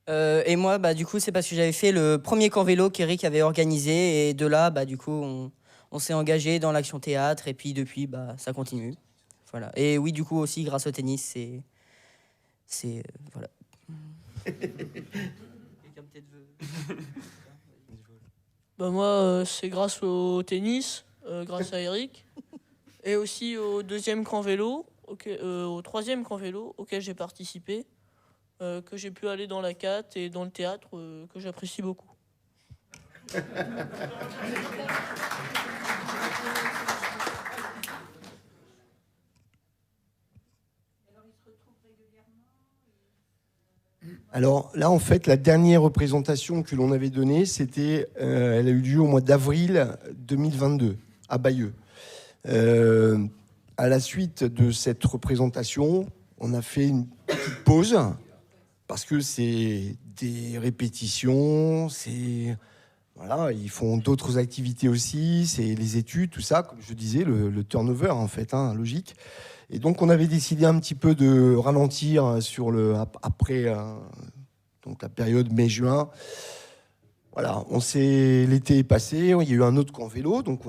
Et moi, du coup, c'est parce que j'avais fait le premier camp vélo qu'Eric avait organisé. Et de là, du coup, on s'est engagé dans l'action théâtre. Et puis, depuis, ça continue. Voilà. Et oui, du coup, aussi, grâce au tennis, c'est voilà. Moi, c'est grâce au tennis, grâce à Eric. Et aussi au deuxième camp vélo, au troisième camp vélo auquel j'ai participé. Que j'ai pu aller dans la CAT et dans le théâtre, que j'apprécie beaucoup. Alors là, en fait, la dernière représentation que l'on avait donnée, elle a eu lieu au mois d'avril 2022 à Bayeux. À la suite de cette représentation, on a fait une petite pause. Parce que c'est des répétitions, voilà, ils font d'autres activités aussi, c'est les études, tout ça, comme je disais, le turnover en fait, logique. Et donc on avait décidé un petit peu de ralentir après donc la période mai-juin. Voilà, l'été est passé, il y a eu un autre camp vélo, donc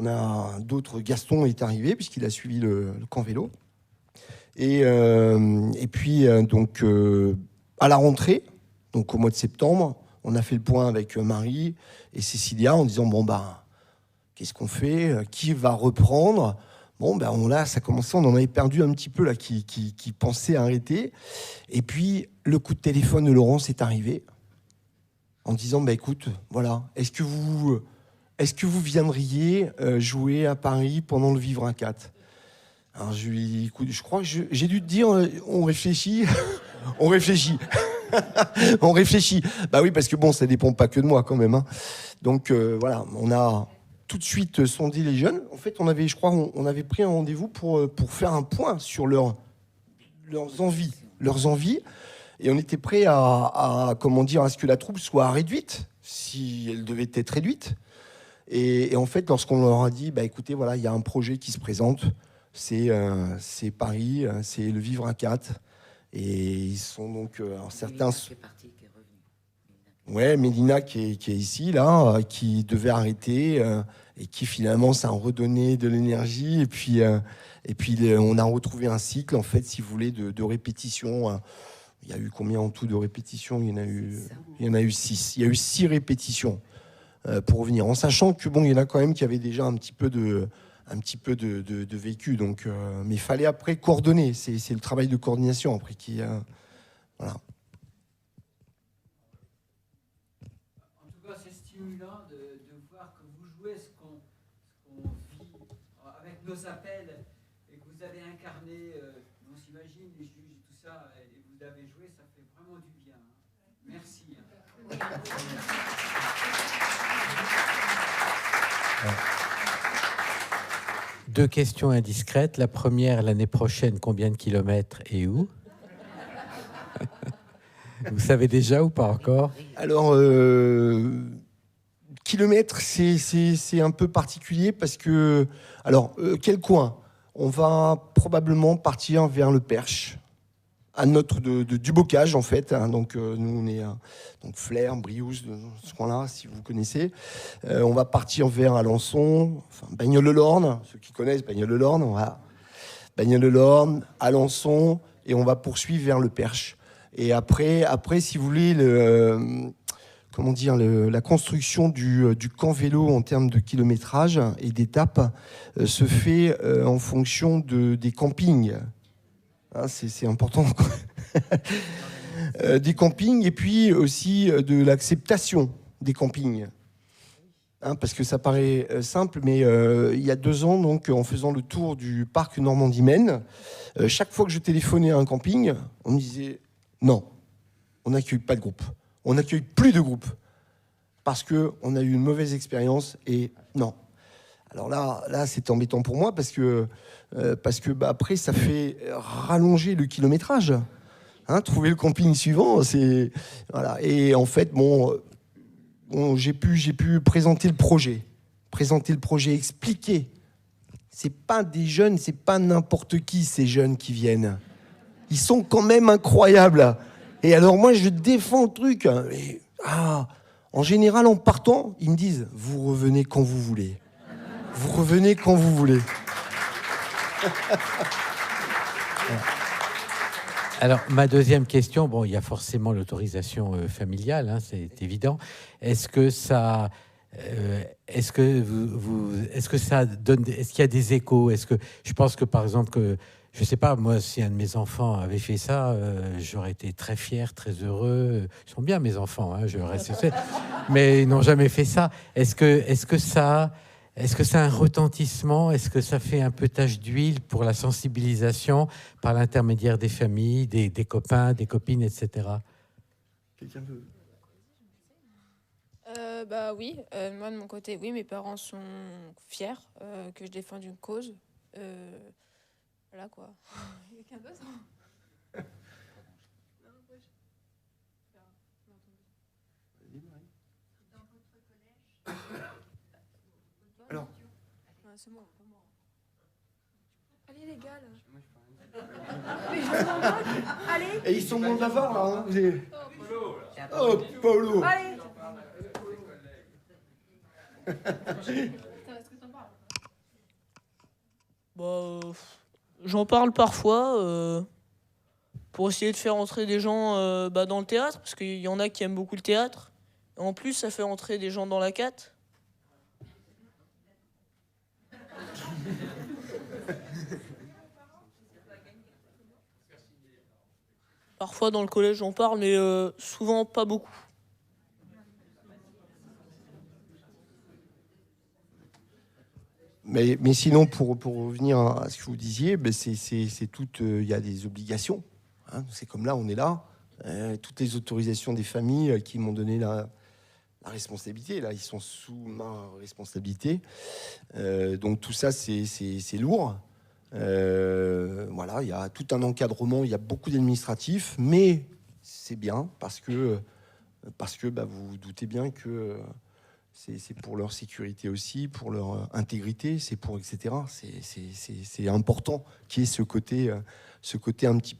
Gaston est arrivé puisqu'il a suivi le camp vélo. Et puis à la rentrée, donc au mois de septembre, on a fait le point avec Marie et Cécilia en disant qu'est-ce qu'on fait? Qui va reprendre? Là, ça commençait, on en avait perdu un petit peu là, qui pensait arrêter. Et puis le coup de téléphone de Laurence est arrivé en disant écoute, voilà, est-ce que vous viendriez jouer à Paris pendant le Vivre à 4? Alors je lui ai dit, écoute, je crois que j'ai dû te dire, on réfléchit. On réfléchit. On réfléchit. Oui, parce que ça dépend pas que de moi quand même. Hein. Donc voilà, on a tout de suite sondé les jeunes. En fait, on avait pris un rendez-vous pour faire un point sur leurs envies. Et on était prêt à ce que la troupe soit réduite, si elle devait être réduite. Et en fait, lorsqu'on leur a dit, écoutez, voilà, il y a un projet qui se présente, c'est Paris, c'est le Vivre à 4. Et ils sont donc certains. Ouais, Mélina qui est ici là, qui devait arrêter et qui finalement ça a redonné de l'énergie et puis on a retrouvé un cycle en fait, si vous voulez, de répétitions. Il y a eu combien en tout de répétitions? Il y en a eu 6. Il y a eu 6 répétitions pour revenir, en sachant que il y en a quand même qui avaient déjà un petit peu de vécu, donc mais il fallait après coordonner, c'est le travail de coordination après qui voilà. En tout cas, c'est stimulant de voir que vous jouez ce qu'on vit avec nos appels et que vous avez incarné, on s'imagine ça, et vous avez joué, ça fait vraiment du bien. Hein. Merci. Deux questions indiscrètes. La première, l'année prochaine, combien de kilomètres et où? Vous savez déjà ou pas encore? Alors, kilomètres, c'est un peu particulier parce que... Alors, quel coin? On va probablement partir vers le Perche, à notre du Bocage, en fait. Hein. Donc, nous, on est à Flers, Briouze, ce coin-là, si vous connaissez. On va partir vers Alençon, enfin, Bagnoles-le-Lorne, ceux qui connaissent Bagnoles-le-Lorne. On va Bagnoles-le-Lorne, Alençon, et on va poursuivre vers le Perche. Et après, si vous voulez, la construction du camp vélo en termes de kilométrage et d'étapes se fait en fonction des campings. Hein, c'est important. Des campings et puis aussi de l'acceptation des campings. Hein, parce que ça paraît simple, mais il y a 2 ans, donc, en faisant le tour du parc Normandie-Maine, chaque fois que je téléphonais à un camping, on me disait non, on n'accueille pas de groupe. On n'accueille plus de groupe. Parce qu'on a eu une mauvaise expérience et non. Alors là c'est embêtant pour moi parce que après, ça fait rallonger le kilométrage. Hein, trouver le camping suivant, c'est... Voilà. Et en fait, j'ai pu présenter le projet, expliquer. C'est pas des jeunes, c'est pas n'importe qui, ces jeunes qui viennent. Ils sont quand même incroyables. Et alors moi, je défends le truc. Et, en général, en partant, ils me disent « Vous revenez quand vous voulez. Vous revenez quand vous voulez. » Alors, ma deuxième question, bon, il y a forcément l'autorisation familiale, hein, c'est évident. Est-ce que ça... est-ce que ça donne... Est-ce qu'il y a des échos? Est-ce que je pense que, par exemple, que... Je sais pas, moi, si un de mes enfants avait fait ça, j'aurais été très fier, très heureux. Ils sont bien, mes enfants, hein, je reste... mais ils n'ont jamais fait ça. Est-ce que ça a un retentissement? Est-ce que ça fait un peu tache d'huile pour la sensibilisation par l'intermédiaire des familles, des copains, des copines, etc. Quelqu'un veut... Bah oui, moi de mon côté, oui, mes parents sont fiers que je défende une cause. Voilà quoi. Quelqu'un d'autre? Alors. C'est moi, pas moi. Allez les gars là. Mais je m'en moque. Allez. Et ils sont moins bavards là. Hein. Oh, Paulo. Allez. J'en parle parfois pour essayer de faire entrer des gens dans le théâtre, parce qu'il y en a qui aiment beaucoup le théâtre. Et en plus, ça fait entrer des gens dans la CAT. Parfois dans le collège j'en parle, mais souvent pas beaucoup. Mais sinon, pour revenir à ce que vous disiez, c'est tout. Il y a des obligations. Hein, c'est comme là, on est là. Toutes les autorisations des familles qui m'ont donné la responsabilité. Là, ils sont sous ma responsabilité. Donc tout ça, c'est lourd. Voilà, il y a tout un encadrement, il y a beaucoup d'administratifs, mais c'est bien parce que vous vous doutez bien que c'est pour leur sécurité aussi, pour leur intégrité, c'est pour etc. C'est important qu'il y ait ce côté un petit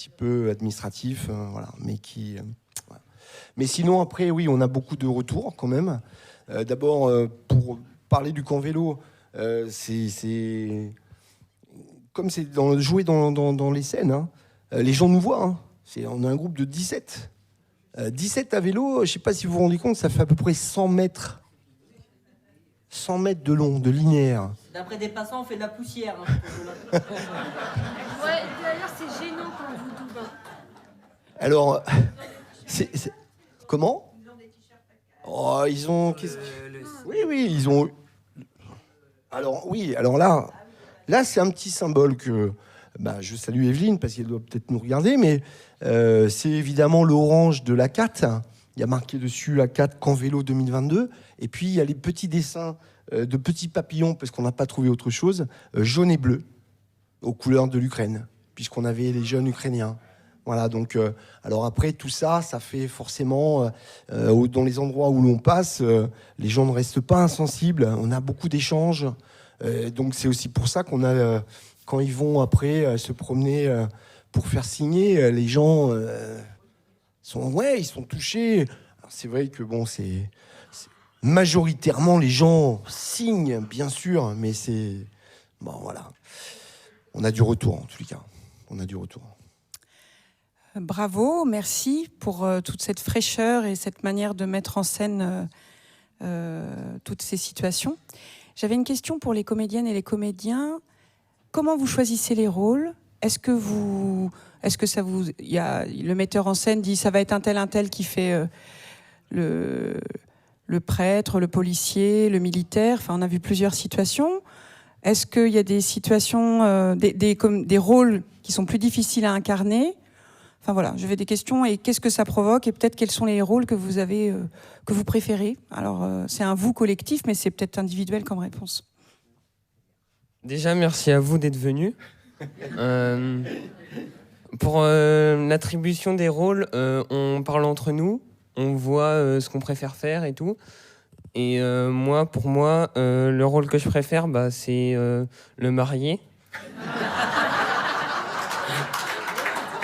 peu administratif, voilà, mais qui voilà. Mais sinon après oui, on a beaucoup de retours quand même. D'abord pour parler du camp vélo, c'est comme c'est jouer dans les scènes, hein, les gens nous voient. Hein. On a un groupe de 17. 17 à vélo, je ne sais pas si vous vous rendez compte, ça fait à peu près 100 mètres. 100 mètres de long, de linéaire. D'après des passants, on fait de la poussière. Hein, ouais, d'ailleurs, c'est gênant quand vous doubez. Alors, comment? Oh, ils ont... Oui, ils ont... Alors, oui, alors là c'est un petit symbole que je salue Evelyne parce qu'elle doit peut-être nous regarder, mais c'est évidemment l'orange de l'A4. Il y a marqué dessus l'A4 Camp Vélo 2022. Et puis il y a les petits dessins de petits papillons, parce qu'on n'a pas trouvé autre chose, jaune et bleu, aux couleurs de l'Ukraine, puisqu'on avait les jeunes Ukrainiens. Voilà, donc, alors après, tout ça, ça fait forcément, dans les endroits où l'on passe, les gens ne restent pas insensibles, on a beaucoup d'échanges. Donc c'est aussi pour ça qu'on a, quand ils vont après se promener pour faire signer, les gens ils sont touchés. Alors, c'est vrai que bon, c'est majoritairement les gens signent, bien sûr, mais c'est bon, voilà. On a du retour en tous les cas. On a du retour. Bravo, merci pour toute cette fraîcheur et cette manière de mettre en scène toutes ces situations. J'avais une question pour les comédiennes et les comédiens. Comment vous choisissez les rôles ? Est-ce que le metteur en scène dit ça va être un tel qui fait le prêtre, le policier, le militaire. Enfin, on a vu plusieurs situations. Est-ce qu'il y a des situations, des rôles qui sont plus difficiles à incarner ? Enfin voilà, je vais des questions et qu'est-ce que ça provoque et peut-être quels sont les rôles que vous avez, que vous préférez. Alors c'est un vous collectif, mais c'est peut-être individuel comme réponse. Déjà, merci à vous d'être venus. Pour l'attribution des rôles, on parle entre nous, on voit ce qu'on préfère faire et tout. Et pour moi, le rôle que je préfère, c'est le marié.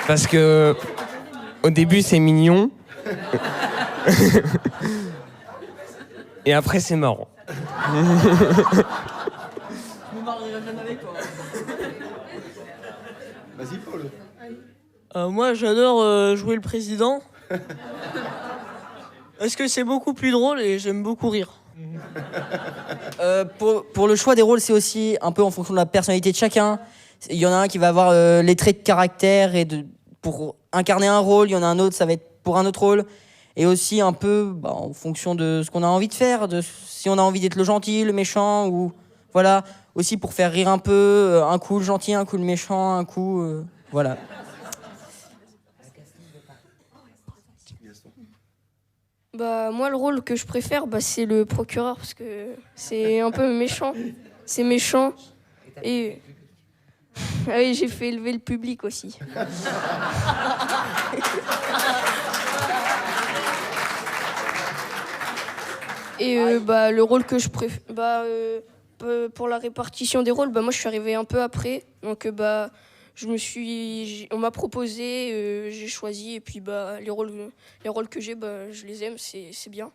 Parce que au début, c'est mignon. Et après, c'est marrant. Je me marierai bien avec toi. Vas-y, Paul. Moi, j'adore jouer le président. Parce que c'est beaucoup plus drôle et j'aime beaucoup rire. Pour le choix des rôles, c'est aussi un peu en fonction de la personnalité de chacun. Il y en a un qui va avoir les traits de caractère pour incarner un rôle. Il y en a un autre, ça va être pour un autre rôle. Et aussi un peu en fonction de ce qu'on a envie de faire, si on a envie d'être le gentil, le méchant, ou voilà. Aussi pour faire rire un peu, un coup le gentil, un coup le méchant, un coup... voilà. Moi, le rôle que je préfère, c'est le procureur, parce que c'est un peu méchant. C'est méchant. Et oui, j'ai fait élever le public aussi. Et le rôle que je préfère... pour la répartition des rôles, moi, je suis arrivée un peu après. Donc, on m'a proposé, j'ai choisi, et puis les rôles que j'ai, je les aime, c'est bien.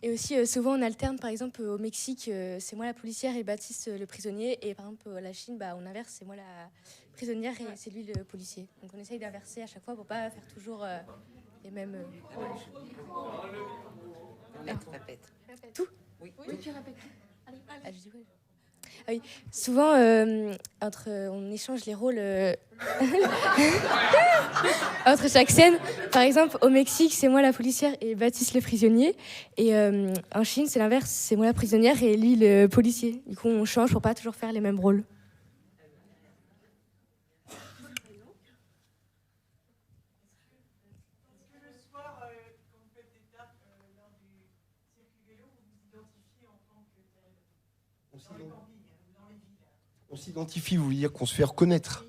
Et aussi, souvent, on alterne, par exemple, au Mexique, c'est moi la policière et Baptiste le prisonnier. Et par exemple, à la Chine, on inverse, c'est moi la prisonnière et c'est lui le policier. Donc on essaye d'inverser à chaque fois pour pas faire toujours les mêmes... Répète. Tout ? Oui. Tu répètes tout. Allez. Je dis quoi ? Ah oui, souvent, on échange les rôles entre chaque scène. Par exemple, au Mexique, c'est moi la policière et Baptiste le prisonnier. Et en Chine, c'est l'inverse, c'est moi la prisonnière et lui le policier. Du coup, on change pour pas toujours faire les mêmes rôles. On s'identifie, vous voulez dire qu'on se fait reconnaître.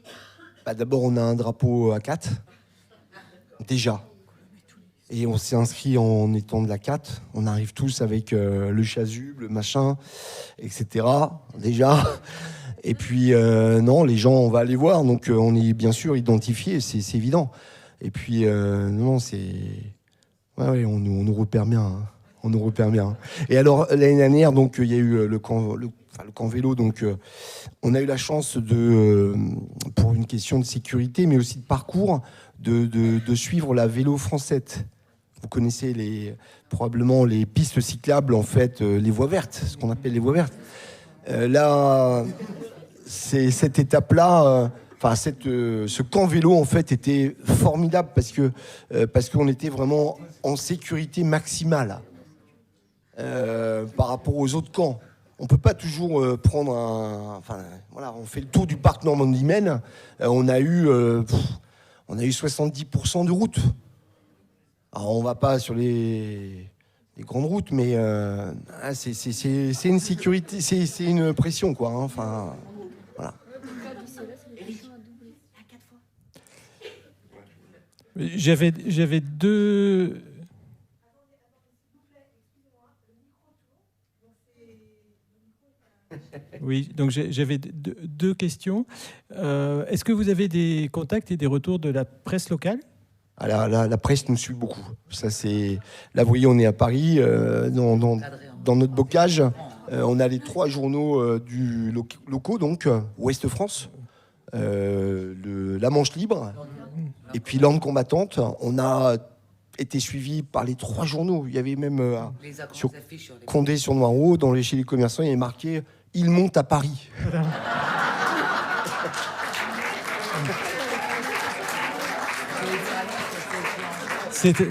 D'abord, on a un drapeau A4, déjà. Et on s'est inscrit en étant de l'A4. On arrive tous avec le chasuble, le machin, etc. Déjà. Et puis, non, les gens, on va aller voir. Donc, on est bien sûr identifié, c'est évident. Et puis, non, c'est... Ouais, on nous repère bien. Hein. On nous repère bien. Et alors, l'année dernière, donc, il y a eu le camp vélo, donc on a eu la chance pour une question de sécurité, mais aussi de parcours, de suivre la vélo française. Vous connaissez probablement les pistes cyclables, en fait, les voies vertes, ce qu'on appelle les voies vertes. Là, c'est cette étape-là, ce camp vélo, en fait, était formidable parce qu'on était vraiment en sécurité maximale par rapport aux autres camps. on peut pas toujours prendre un... Enfin, voilà, on fait le tour du parc Normandie-Maine. On a eu 70% de routes. Alors, on va pas sur les grandes routes, mais c'est une sécurité, c'est une pression, quoi. Hein. Enfin, voilà. J'avais deux... Oui, donc j'avais deux questions. Est-ce que vous avez des contacts et des retours de la presse locale ? Alors, la presse nous suit beaucoup. Ça, c'est... Là, vous voyez, on est à Paris, dans notre bocage. On a les 3 journaux locaux, donc Ouest France, La Manche Libre, et puis L'Orme Combattante. On a été suivi par les 3 journaux. Il y avait même sur Condé sur Noireau, chez les commerçants, il y avait marqué « Il monte à Paris ». C'était...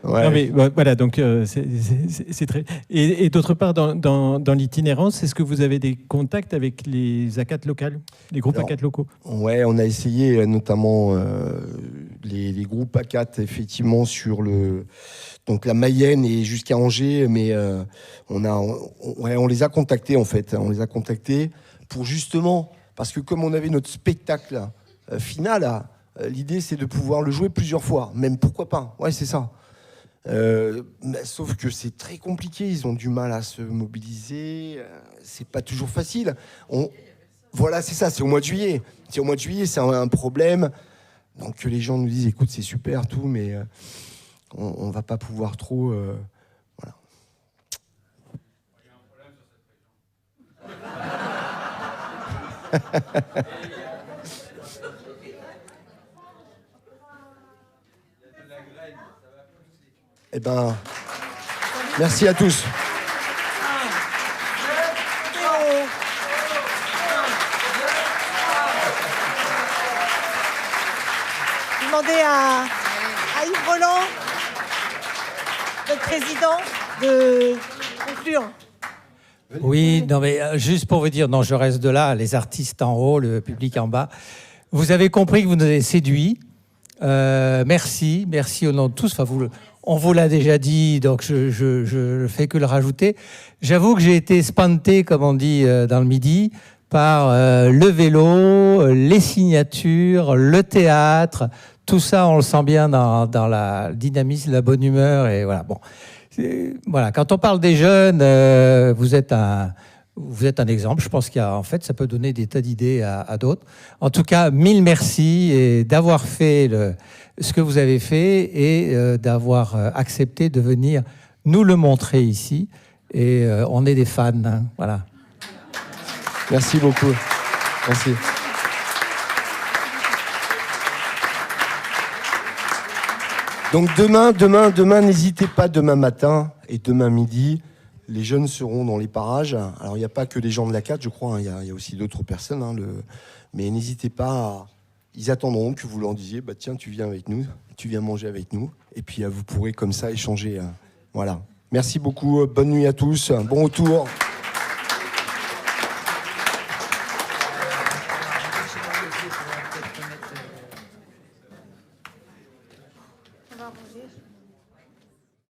Ouais. Non mais voilà, donc c'est très... Et d'autre part, dans l'itinérance, est-ce que vous avez des contacts avec les ACAT locales, les groupes ACAT locaux ? Ouais, on a essayé notamment les groupes ACAT, effectivement, sur donc la Mayenne et jusqu'à Angers, mais on les a contactés, en fait. On les a contactés pour justement, parce que comme on avait notre spectacle final, l'idée, c'est de pouvoir le jouer plusieurs fois, même pourquoi pas. Ouais, c'est ça. Sauf que c'est très compliqué, ils ont du mal à se mobiliser, c'est pas toujours facile. Voilà, c'est ça, c'est au mois de juillet. C'est au mois de juillet, c'est un problème. Donc les gens nous disent, écoute, c'est super, tout, mais on va pas pouvoir trop... voilà. Eh ben, merci à tous. Demander à Yves Roland, notre président, de conclure. Oui, non mais juste pour vous dire, non, je reste de là, les artistes en haut, le public en bas. Vous avez compris que vous nous avez séduits. Merci au nom de tous. Enfin, on vous l'a déjà dit, donc je fais que le rajouter. J'avoue que j'ai été espanté, comme on dit dans le Midi, par le vélo, les signatures, le théâtre. Tout ça, on le sent bien dans la dynamisme, la bonne humeur. Et voilà. Bon, voilà. Quand on parle des jeunes, vous êtes un exemple. Je pense qu'en fait, ça peut donner des tas d'idées à d'autres. En tout cas, 1000 merci et d'avoir fait ce que vous avez fait et d'avoir accepté de venir nous le montrer ici. Et on est des fans. Hein, voilà. Merci beaucoup. Merci. Donc demain, n'hésitez pas, demain matin et demain midi, les jeunes seront dans les parages. Alors, il n'y a pas que les gens de la CAT, je crois, hein, il y a aussi d'autres personnes. Hein, mais n'hésitez pas, ils attendront que vous leur disiez, bah, tiens, tu viens avec nous, tu viens manger avec nous. Et puis, vous pourrez comme ça échanger. Voilà. Merci beaucoup, bonne nuit à tous, bon retour.